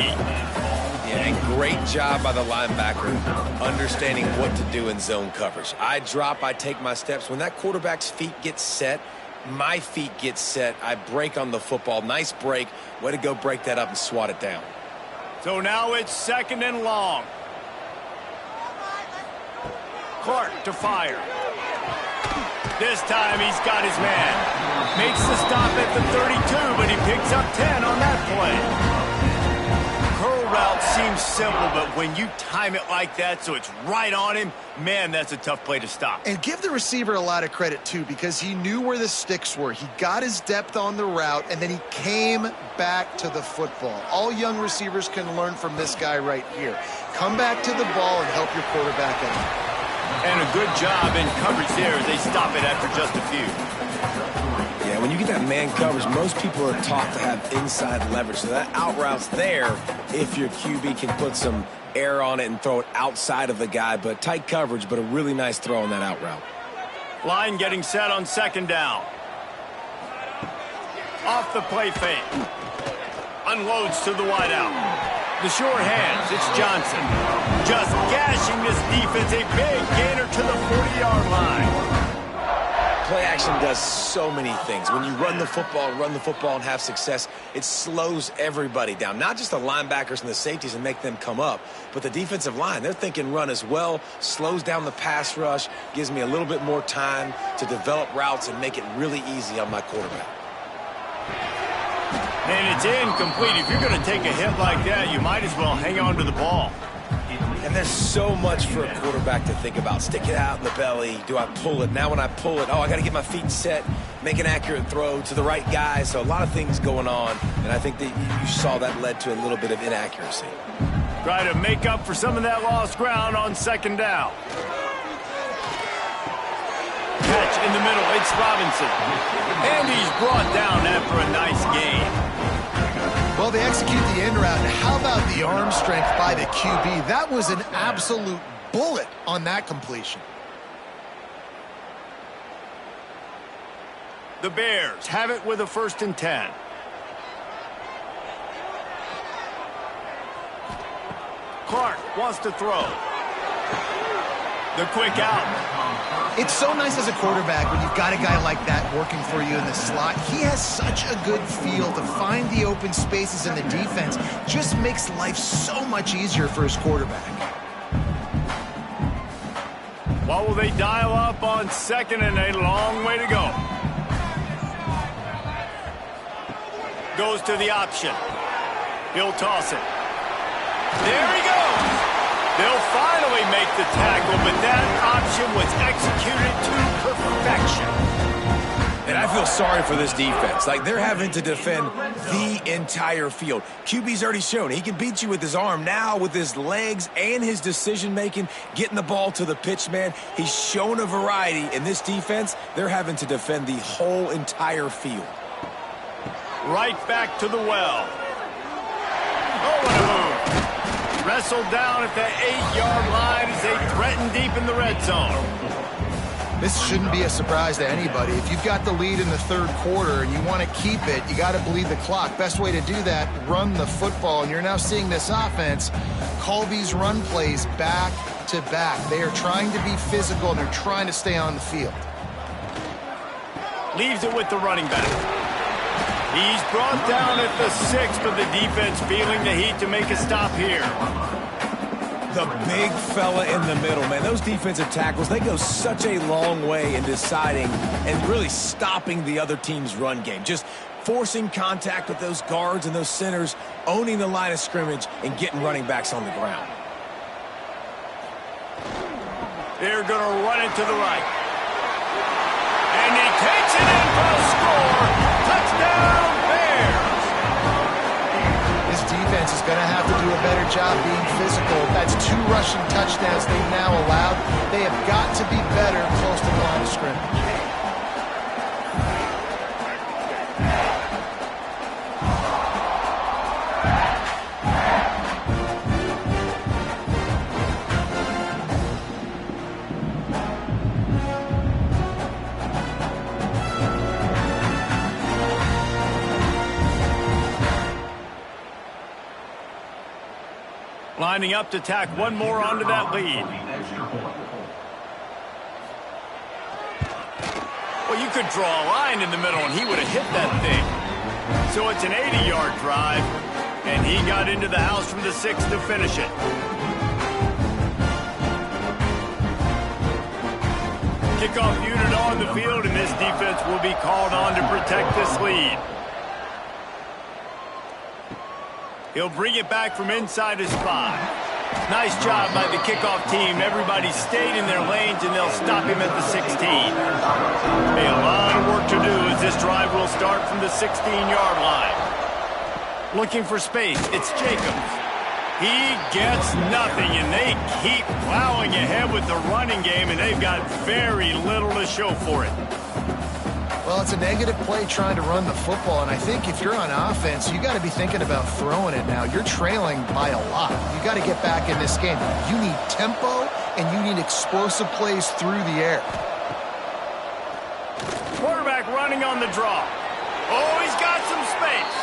Yeah, and great job by the linebacker understanding what to do in zone coverage. I drop, I take my steps. When that quarterback's feet get set, my feet get set, I break on the football. Nice break. Way to go break that up and swat it down. So now it's 2nd and long. Clark to fire. This time he's got his man. Makes the stop at the 32, but he picks up 10 on that play. Curl route seems simple, but when you time it like that so it's right on him, man, that's a tough play to stop. And give the receiver a lot of credit, too, because he knew where the sticks were. He got his depth on the route, and then he came back to the football. All young receivers can learn from this guy right here. Come back to the ball and help your quarterback out. And a good job in coverage there as they stop it after just a few. Yeah, when you get that man coverage, most people are taught to have inside leverage. So that out route's there if your QB can put some air on it and throw it outside of the guy. But tight coverage, but a really nice throw on that out route. Line getting set on second down. Off the play fake. Unloads to the wideout. The short hands, it's Johnson. Just gashing this defense, a big gainer to the 40-yard line. Play action does so many things. When you run the football and have success, it slows everybody down. Not just the linebackers and the safeties and make them come up, but the defensive line. They're thinking run as well, slows down the pass rush, gives me a little bit more time to develop routes and make it really easy on my quarterback. And it's incomplete. If you're going to take a hit like that, you might as well hang on to the ball. And there's so much for a quarterback to think about. Stick it out in the belly. Do I pull it? Now when I pull it, I got to get my feet set, make an accurate throw to the right guy. So a lot of things going on, and I think that you saw that led to a little bit of inaccuracy. Try to make up for some of that lost ground on second down. Catch in the middle, it's Robinson. And he's brought down after a nice gain. Well, they execute the end route. How about the arm strength by the QB? That was an absolute bullet on that completion. The Bears have it with a 1st and 10. Clark wants to throw. The quick out. It's so nice as a quarterback when you've got a guy like that working for you in the slot. He has such a good feel to find the open spaces in the defense. Just makes life so much easier for his quarterback. What will they dial up on 2nd and a long way to go? Goes to the option. He'll toss it. There he goes. They'll finally make the tackle, but that option was executed to perfection. And I feel sorry for this defense. Like, they're having to defend the entire field. QB's already shown he can beat you with his arm. Now, with his legs and his decision-making, getting the ball to the pitch man, he's shown a variety. In this defense, they're having to defend the whole entire field. Right back to the well. Oh, what a move. Wrestled down at the 8-yard line as they threaten deep in the red zone. This shouldn't be a surprise to anybody. If you've got the lead in the 3rd quarter and you want to keep it, you got to bleed the clock. Best way to do that, run the football. And you're now seeing this offense call these run plays back to back. They are trying to be physical and they're trying to stay on the field. Leaves it with the running back. He's brought down at the 6, but the defense feeling the heat to make a stop here. The big fella in the middle, man. Those defensive tackles, they go such a long way in deciding and really stopping the other team's run game. Just forcing contact with those guards and those centers, owning the line of scrimmage, and getting running backs on the ground. They're going to run it to the right. And he takes it in for a score. Touchdown, Bears! This defense is going to have to do a better job being physical. That's 2 rushing touchdowns they've now allowed. They have got to be better close to the line of scrimmage. Lining up to tack one more onto that lead. Well, you could draw a line in the middle and he would have hit that thing. So it's an 80-yard drive, and he got into the house from the 6 to finish it. Kickoff unit on the field, and this defense will be called on to protect this lead. He'll bring it back from inside his 5. Nice job by the kickoff team. Everybody stayed in their lanes, and they'll stop him at the 16. Hey, a lot of work to do as this drive will start from the 16-yard line. Looking for space, it's Jacobs. He gets nothing, and they keep plowing ahead with the running game, and they've got very little to show for it. Well, Well, it's a negative play trying to run the football, and I think if you're on offense, you got to be thinking about throwing it now. You're trailing by a lot. You got to get back in this game. You need tempo, and you need explosive plays through the air. Quarterback running on the draw. Oh, he's got some space.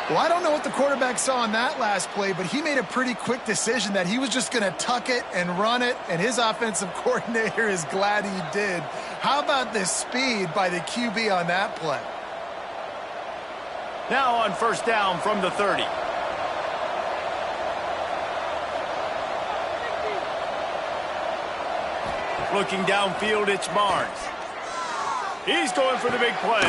Well, I don't know what the quarterback saw on that last play, but he made a pretty quick decision that he was just going to tuck it and run it, and his offensive coordinator is glad he did. How about the speed by the QB on that play? Now on first down from the 30. Looking downfield, it's Barnes. He's going for the big play.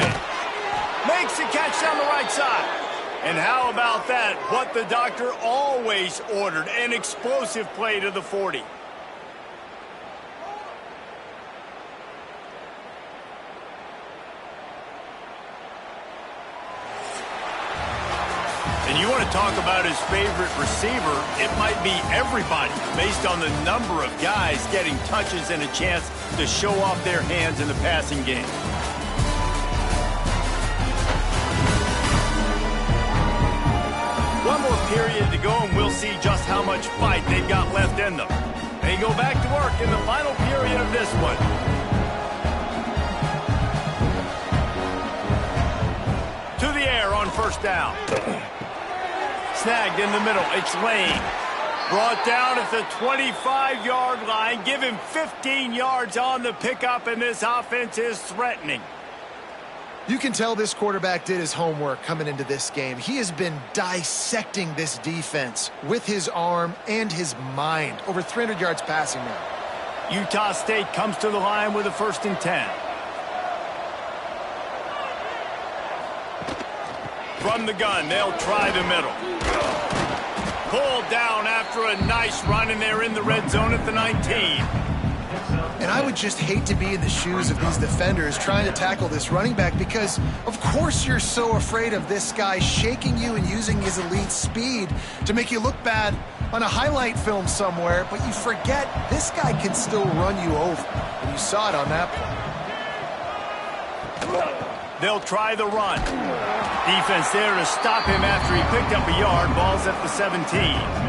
Makes the catch down the right side. And how about that? What the doctor always ordered, an explosive play to the 40. And you want to talk about his favorite receiver, it might be everybody, based on the number of guys getting touches and a chance to show off their hands in the passing game. One more period to go, and we'll see just how much fight they've got left in them. They go back to work in the final period of this one. To the air on first down. Snagged in the middle. It's Lane. Brought down at the 25-yard line. Give him 15 yards on the pickup, and this offense is threatening. You can tell this quarterback did his homework coming into this game. He has been dissecting this defense with his arm and his mind. Over 300 yards passing now. Utah State comes to the line with a 1st and 10. From the gun, they'll try the middle. Pulled down after a nice run, and they're in the red zone at the 19. And I would just hate to be in the shoes of these defenders trying to tackle this running back because, of course, you're so afraid of this guy shaking you and using his elite speed to make you look bad on a highlight film somewhere, but you forget this guy can still run you over. And you saw it on that play. They'll try the run. Defense there to stop him after he picked up a yard. Ball's at the 17.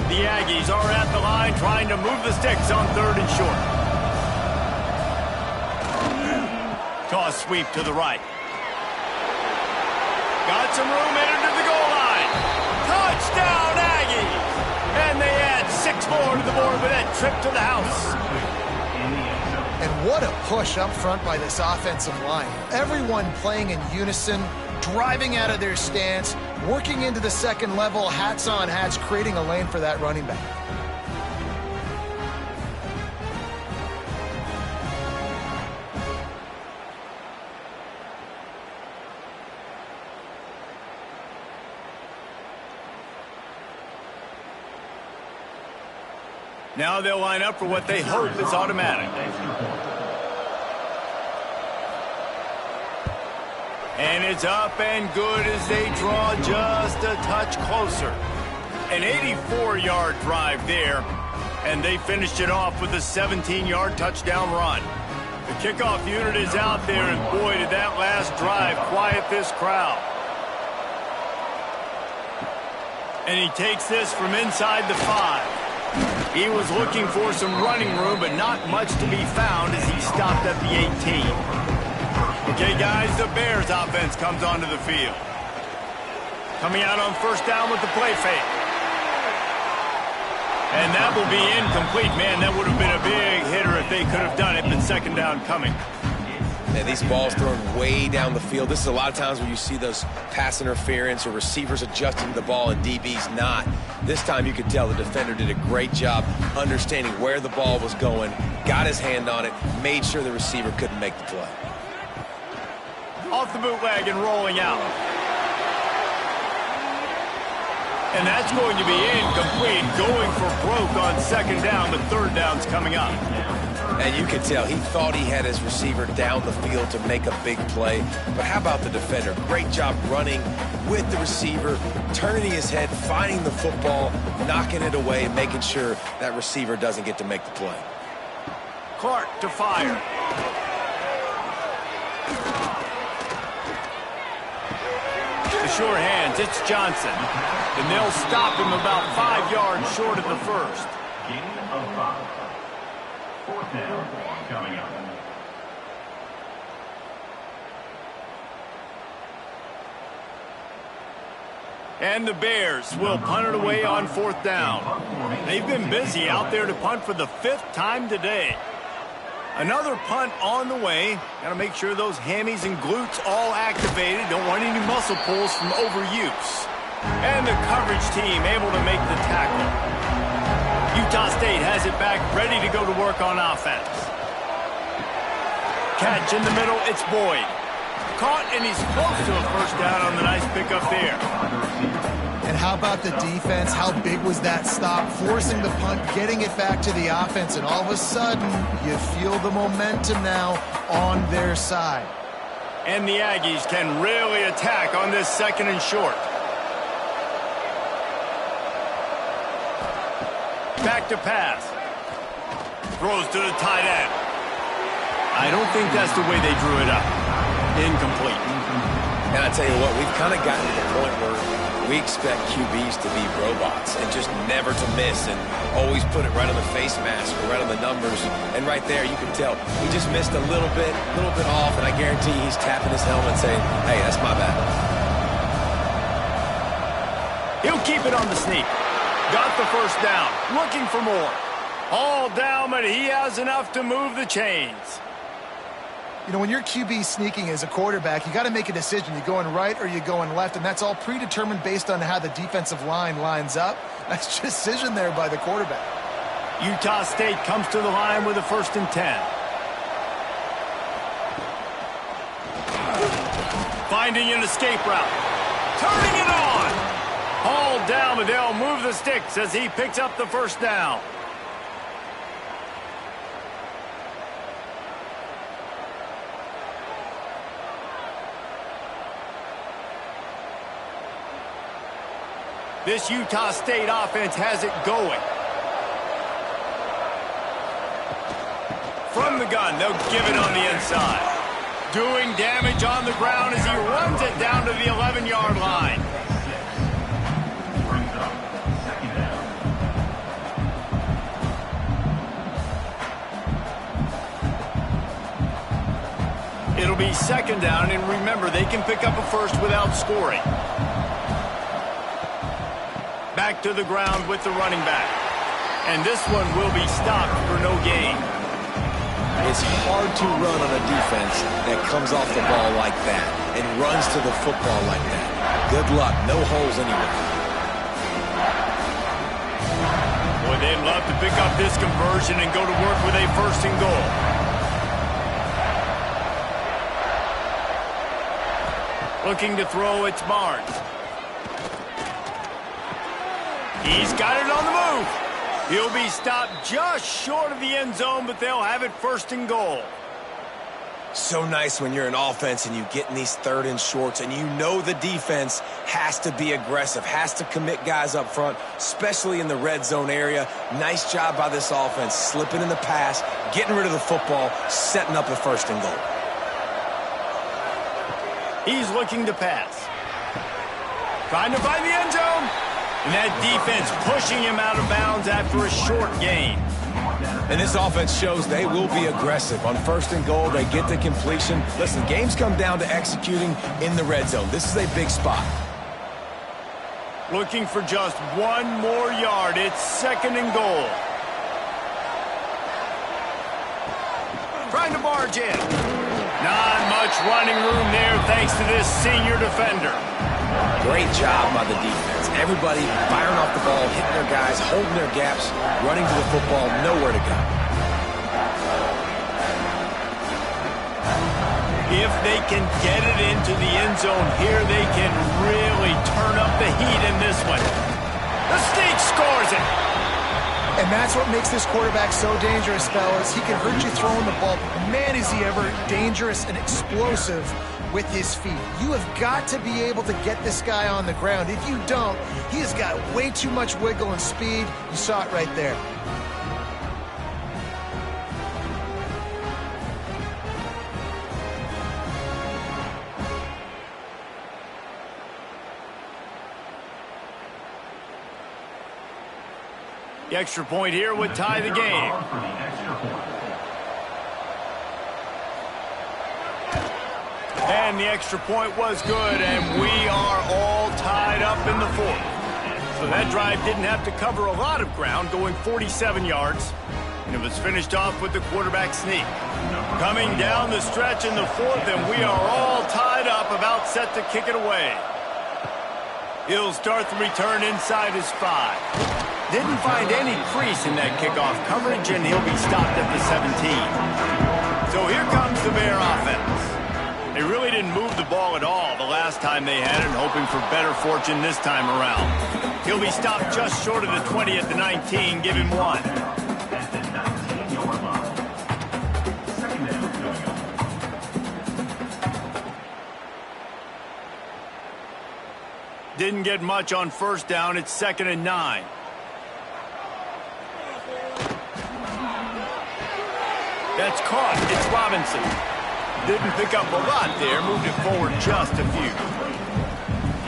The Aggies are at the line trying to move the sticks on 3rd and short. Toss sweep to the right. Got some room, entered to the goal line. Touchdown Aggies! And they add 6 more to the board with that trip to the house. And what a push up front by this offensive line. Everyone playing in unison, driving out of their stance, working into the second level, hats on hats, creating a lane for that running back. Now they'll line up for what they hope is automatic. And it's up and good as they draw just a touch closer. An 84-yard drive there, and they finished it off with a 17-yard touchdown run. The kickoff unit is out there, and boy, did that last drive quiet this crowd. And he takes this from inside the 5. He was looking for some running room, but not much to be found as he stopped at the 18. Okay, guys, the Bears offense comes onto the field. Coming out on first down with the play fake. And that will be incomplete. Man, that would have been a big hitter if they could have done it, but second down coming. Man, these balls thrown way down the field. This is a lot of times where you see those pass interference or receivers adjusting the ball and DBs not. This time you could tell the defender did a great job understanding where the ball was going, got his hand on it, made sure the receiver couldn't make the play. Off the bootleg and rolling out. And that's going to be incomplete, going for broke on second down, but third down's coming up. And you could tell he thought he had his receiver down the field to make a big play. But how about the defender? Great job running with the receiver, turning his head, finding the football, knocking it away, and making sure that receiver doesn't get to make the play. Clark to fire. The sure hands, it's Johnson. And they'll stop him about 5 yards short of the first. Gain of 5. 4th down coming up. And the Bears will punt it away on 4th down. They've been busy out there to punt for the 5th time today. Another punt on the way. Got to make sure those hammies and glutes all activated. Don't want any muscle pulls from overuse. And the coverage team able to make the tackle. Utah State has it back, ready to go to work on offense. Catch in the middle, it's Boyd. Caught, and he's close to a first down on the nice pickup there. And how about the defense? How big was that stop? Forcing the punt, getting it back to the offense, and all of a sudden, you feel the momentum now on their side. And the Aggies can really attack on this 2nd and short. Back to pass. Throws to the tight end. I don't think that's the way they drew it up. Incomplete. And I tell you what, we've kind of gotten to the point where we expect QBs to be robots and just never to miss and always put it right on the face mask or right on the numbers. And right there, you can tell he just missed a little bit off, and I guarantee he's tapping his helmet saying, hey, that's my bad. He'll keep it on the sneak. Got the first down. Looking for more. All down, but he has enough to move the chains. You know, when you're QB sneaking as a quarterback, you got to make a decision. You're going right or you're going left, and that's all predetermined based on how the defensive line lines up. Nice decision there by the quarterback. Utah State comes to the line with a 1st and 10. Finding an escape route. Turning it on. Hauled down, but they'll move the sticks as he picks up the first down. This Utah State offense has it going. From the gun, they'll give it on the inside. Doing damage on the ground as he runs it down to the 11-yard line. Brings up 2nd down. It'll be 2nd down, and remember, they can pick up a first without scoring. Back to the ground with the running back. And this one will be stopped for no gain. It's hard to run on a defense that comes off the ball like that and runs to the football like that. Good luck. No holes anywhere. Boy, they'd love to pick up this conversion and go to work with a 1st and goal. Looking to throw, it's Barnes. He's got it on the move. He'll be stopped just short of the end zone, but they'll have it 1st and goal. So nice when you're an offense and you get in these 3rd and shorts and you know the defense has to be aggressive, has to commit guys up front, especially in the red zone area. Nice job by this offense, slipping in the pass, getting rid of the football, setting up the 1st and goal. He's looking to pass. Trying to find the end zone. And that defense pushing him out of bounds after a short gain. And this offense shows they will be aggressive. On 1st and goal, they get the completion. Listen, games come down to executing in the red zone. This is a big spot. Looking for just 1 more yard. It's 2nd and goal. Trying to barge in. Not much running room there thanks to this senior defender. Great job by the defense. Everybody firing off the ball, hitting their guys, holding their gaps, running to the football, nowhere to go. If they can get it into the end zone here, they can really turn up the heat in this one. The sneak scores it. And that's what makes this quarterback so dangerous, fellas. He can hurt you throwing the ball. Man, is he ever dangerous and explosive with his feet. You have got to be able to get this guy on the ground. If you don't, he has got way too much wiggle and speed. You saw it right there. The extra point here would tie the game. And the extra point was good, and we are all tied up in the fourth. So that drive didn't have to cover a lot of ground, going 47 yards. And it was finished off with the quarterback sneak. Coming down the stretch in the fourth, and we are all tied up, about set to kick it away. He'll start the return inside his 5. Didn't find any crease in that kickoff coverage, and he'll be stopped at the 17. So here comes the Bear offense. They really didn't move the ball at all the last time they had it, hoping for better fortune this time around. He'll be stopped just short of the 20 at the 19, give him 1. Didn't get much on first down. It's 2nd and 9. That's caught. It's Robinson. Didn't pick up a lot there. Moved it forward just a few.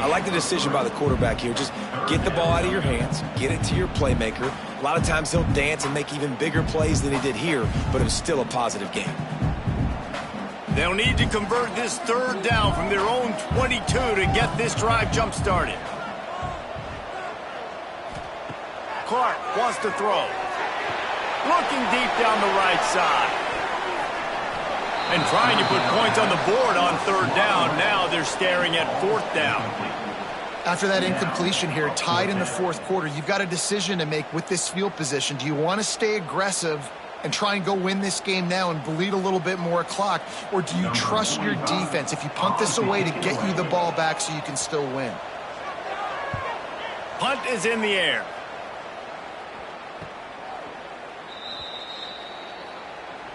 I like the decision by the quarterback here. Just get the ball out of your hands. Get it to your playmaker. A lot of times he'll dance and make even bigger plays than he did here, but it was still a positive game. They'll need to convert this 3rd down from their own 22 to get this drive jump-started. Clark wants to throw. Looking deep down the right side. And trying to put points on the board on 3rd down. Now they're staring at 4th down. After that incompletion here, tied in the 4th quarter, you've got a decision to make with this field position. Do you want to stay aggressive and try and go win this game now and bleed a little bit more clock? Or do you trust your defense if you punt this away to get you the ball back so you can still win? Punt is in the air.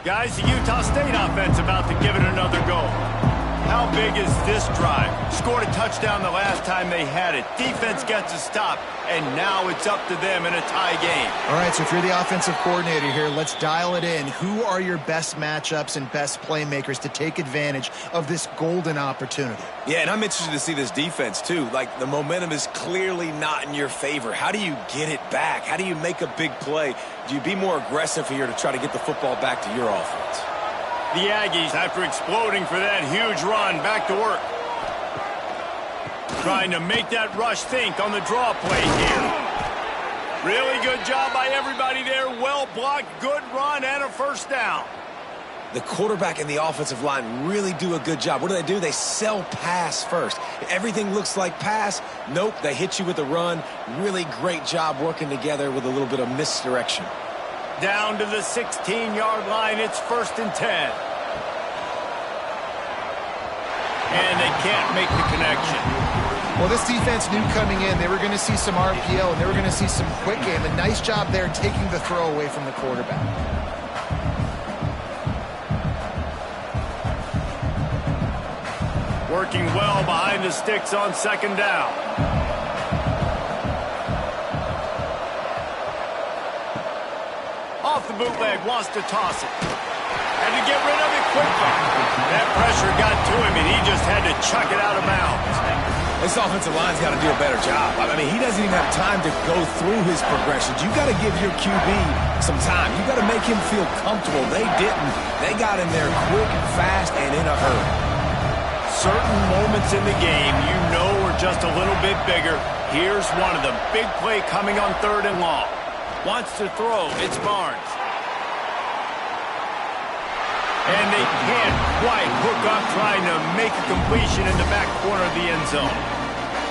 Guys, the Utah State offense about to give it another go. How big is this drive? Scored a touchdown the last time they had it. Defense gets a stop, and now it's up to them in a tie game. All right, so if you're the offensive coordinator here, let's dial it in. Who are your best matchups and best playmakers to take advantage of this golden opportunity? Yeah, and I'm interested to see this defense, too. Like, the momentum is clearly not in your favor. How do you get it back? How do you make a big play? Do you be more aggressive here to try to get the football back to your offense? The Aggies, after exploding for that huge run, back to work. Trying to make that rush think on the draw play here. Really good job by everybody there. Well blocked, good run, and a 1st down. The quarterback and the offensive line really do a good job. What do? They sell pass first. Everything looks like pass. Nope, they hit you with a run. Really great job working together with a little bit of misdirection. Down to the 16-yard line, it's 1st and 10. And they can't make the connection. Well, this defense knew coming in they were going to see some RPO and they were going to see some quick game. A nice job there taking the throw away from the quarterback. Working well behind the sticks on 2nd down. Off the bootleg, wants to toss it. Had to get rid of it quickly. That pressure got to him, and he just had to chuck it out of bounds. This offensive line's got to do a better job. I mean, he doesn't even have time to go through his progressions. You got to give your QB some time. You got to make him feel comfortable. They didn't. They got in there quick, fast, and in a hurry. Certain moments in the game you know are just a little bit bigger. Here's one of them. Big play coming on 3rd and long. Wants to throw. It's Barnes. And they can't quite hook up trying to make a completion in the back corner of the end zone.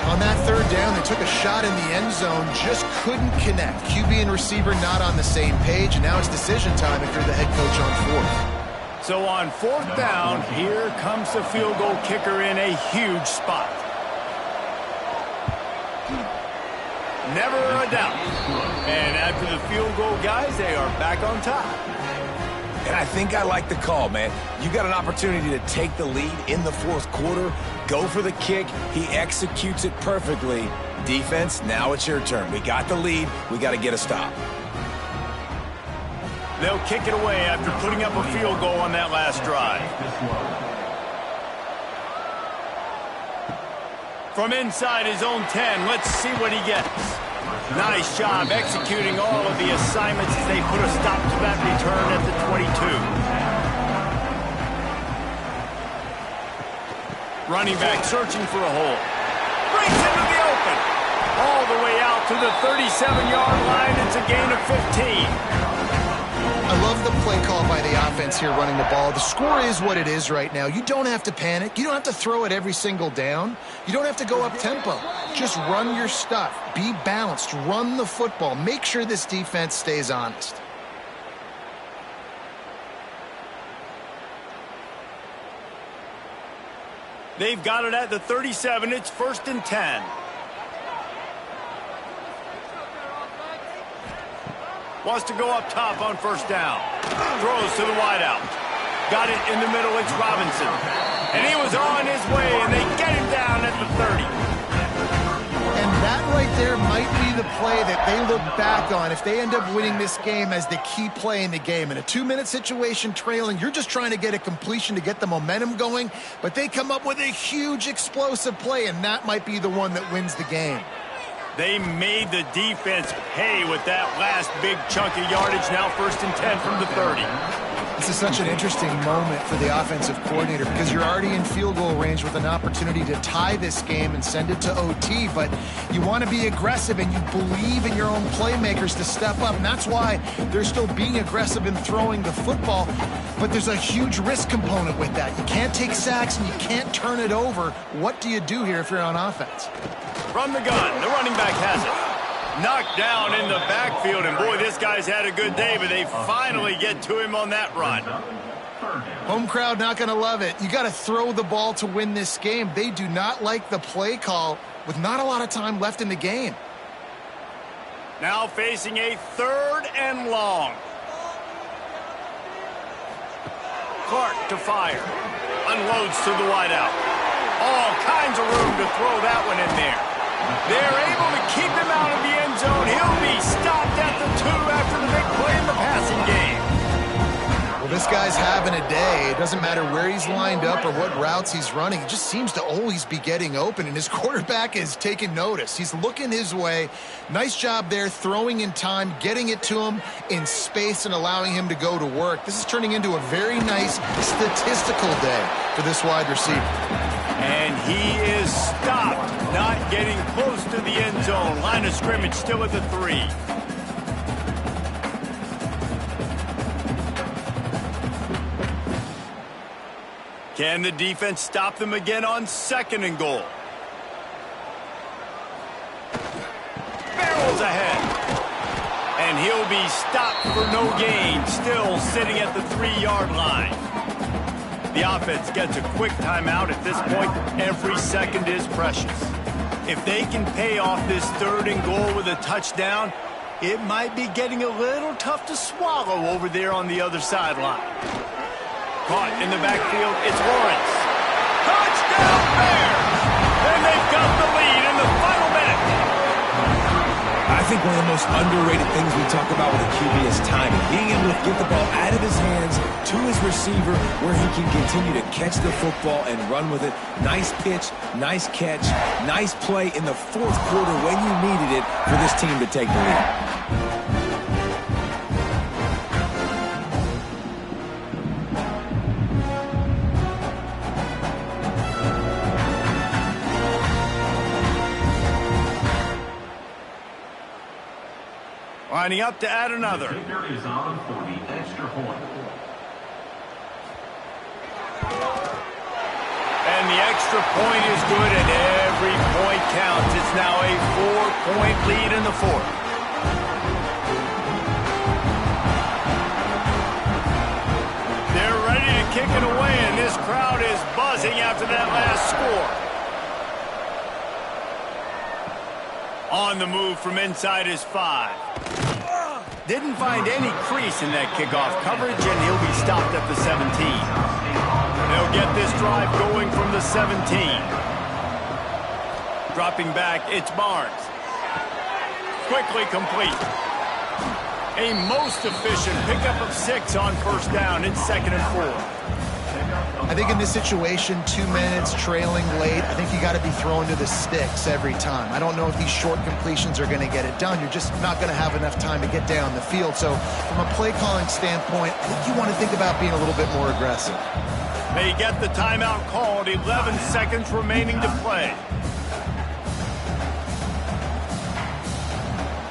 On that 3rd down, they took a shot in the end zone, just couldn't connect. QB and receiver not on the same page, and now it's decision time if you're the head coach on 4th. So on 4th down, here comes the field goal kicker in a huge spot. Never a doubt. And after the field goal, guys, they are back on top. And I think I like the call, man. You got an opportunity to take the lead in the fourth quarter. Go for the kick. He executes it perfectly. Defense, now it's your turn. We got the lead. We got to get a stop. They'll kick it away after putting up a field goal on that last drive. From inside his own 10, let's see what he gets. Nice job executing all of the assignments as they put a stop to that return at the 22. Running back searching for a hole. Brings into the open. All the way out to the 37-yard line. It's a gain of 15. I love the play call by the offense here running the ball. The score is what it is right now. You don't have to panic. You don't have to throw it every single down. You don't have to go up tempo. Just run your stuff. Be balanced. Run the football. Make sure this defense stays honest. They've got it at the 37. It's 1st and 10. Wants to go up top on 1st down. Throws to the wideout. Got it in the middle. It's Robinson. And he was on his way, and they get him down at the 30. And that right there might be the play that they look back on if they end up winning this game as the key play in the game. In a 2-minute situation trailing, you're just trying to get a completion to get the momentum going, but they come up with a huge explosive play, and that might be the one that wins the game. They made the defense pay with that last big chunk of yardage. Now 1st and 10 from the 30. This is such an interesting moment for the offensive coordinator because you're already in field goal range with an opportunity to tie this game and send it to OT, but you want to be aggressive and you believe in your own playmakers to step up, and that's why they're still being aggressive in throwing the football, but there's a huge risk component with that. You can't take sacks and you can't turn it over. What do you do here if you're on offense? From the gun, the running back has it. Knocked down in the backfield, and boy, this guy's had a good day, but they finally get to him on that run. Home crowd not going to love it. You got to throw the ball to win this game. They do not like the play call with not a lot of time left in the game. Now facing a 3rd and long. Clark to fire. Unloads to the wideout. All kinds of room to throw that one in there. They're able to keep him out of the end zone. He'll be stopped at the 2 after the big play in the passing game. Well, this guy's having a day. It doesn't matter where he's lined up or what routes he's running. He just seems to always be getting open, and his quarterback is taking notice. He's looking his way. Nice job there, throwing in time, getting it to him in space and allowing him to go to work. This is turning into a very nice statistical day for this wide receiver. And he is stopped, not getting close to the end zone. Line of scrimmage still at the 3. Can the defense stop them again on 2nd and goal? Barrels ahead. And he'll be stopped for no gain, still sitting at the 3-yard line. The offense gets a quick timeout. At this point, every second is precious. If they can pay off this 3rd and goal with a touchdown, it might be getting a little tough to swallow over there on the other sideline. Caught in the backfield, it's Lawrence. Touchdown Bears! And they've got the lead in the final minute. I think one of the most underrated things we talk about with a QB is timing. Being able to get the ball out of his hands to his receiver where he can continue to catch the football and run with it. Nice pitch, nice catch, nice play in the 4th quarter when you needed it for this team to take the lead. Lining up to add another. The kicker is on for the extra point. And the extra point is good, and every point counts. It's now a 4-point lead in the 4th. They're ready to kick it away, and this crowd is buzzing after that last score. On the move from inside his 5. Didn't find any crease in that kickoff coverage, and he'll be stopped at the 17. They'll get this drive going from the 17. Dropping back, it's Barnes. Quickly complete. A most efficient pickup of 6 on first down. It's 2nd and 4. I think in this situation, 2 minutes, trailing late, I think you got to be throwing to the sticks every time. I don't know if these short completions are going to get it done. You're just not going to have enough time to get down the field. So from a play calling standpoint, I think you want to think about being a little bit more aggressive. They get the timeout called. 11 seconds remaining to play.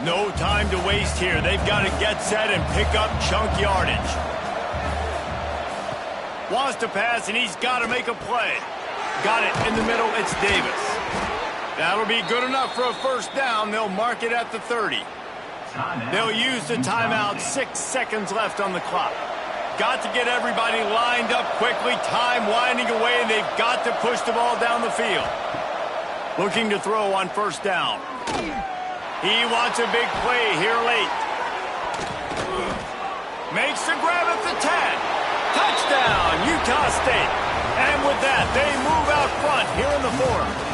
No time to waste here. They've got to get set and pick up chunk yardage. Wants to pass, and he's got to make a play. Got it in the middle. It's Davis. That'll be good enough for a first down. They'll mark it at the 30. They'll use the timeout. 6 seconds left on the clock. Got to get everybody lined up quickly. Time winding away, and they've got to push the ball down the field. Looking to throw on first down. He wants a big play here late. Makes the grab at the 10. Touchdown, Utah State. And with that, they move out front here in the 4th.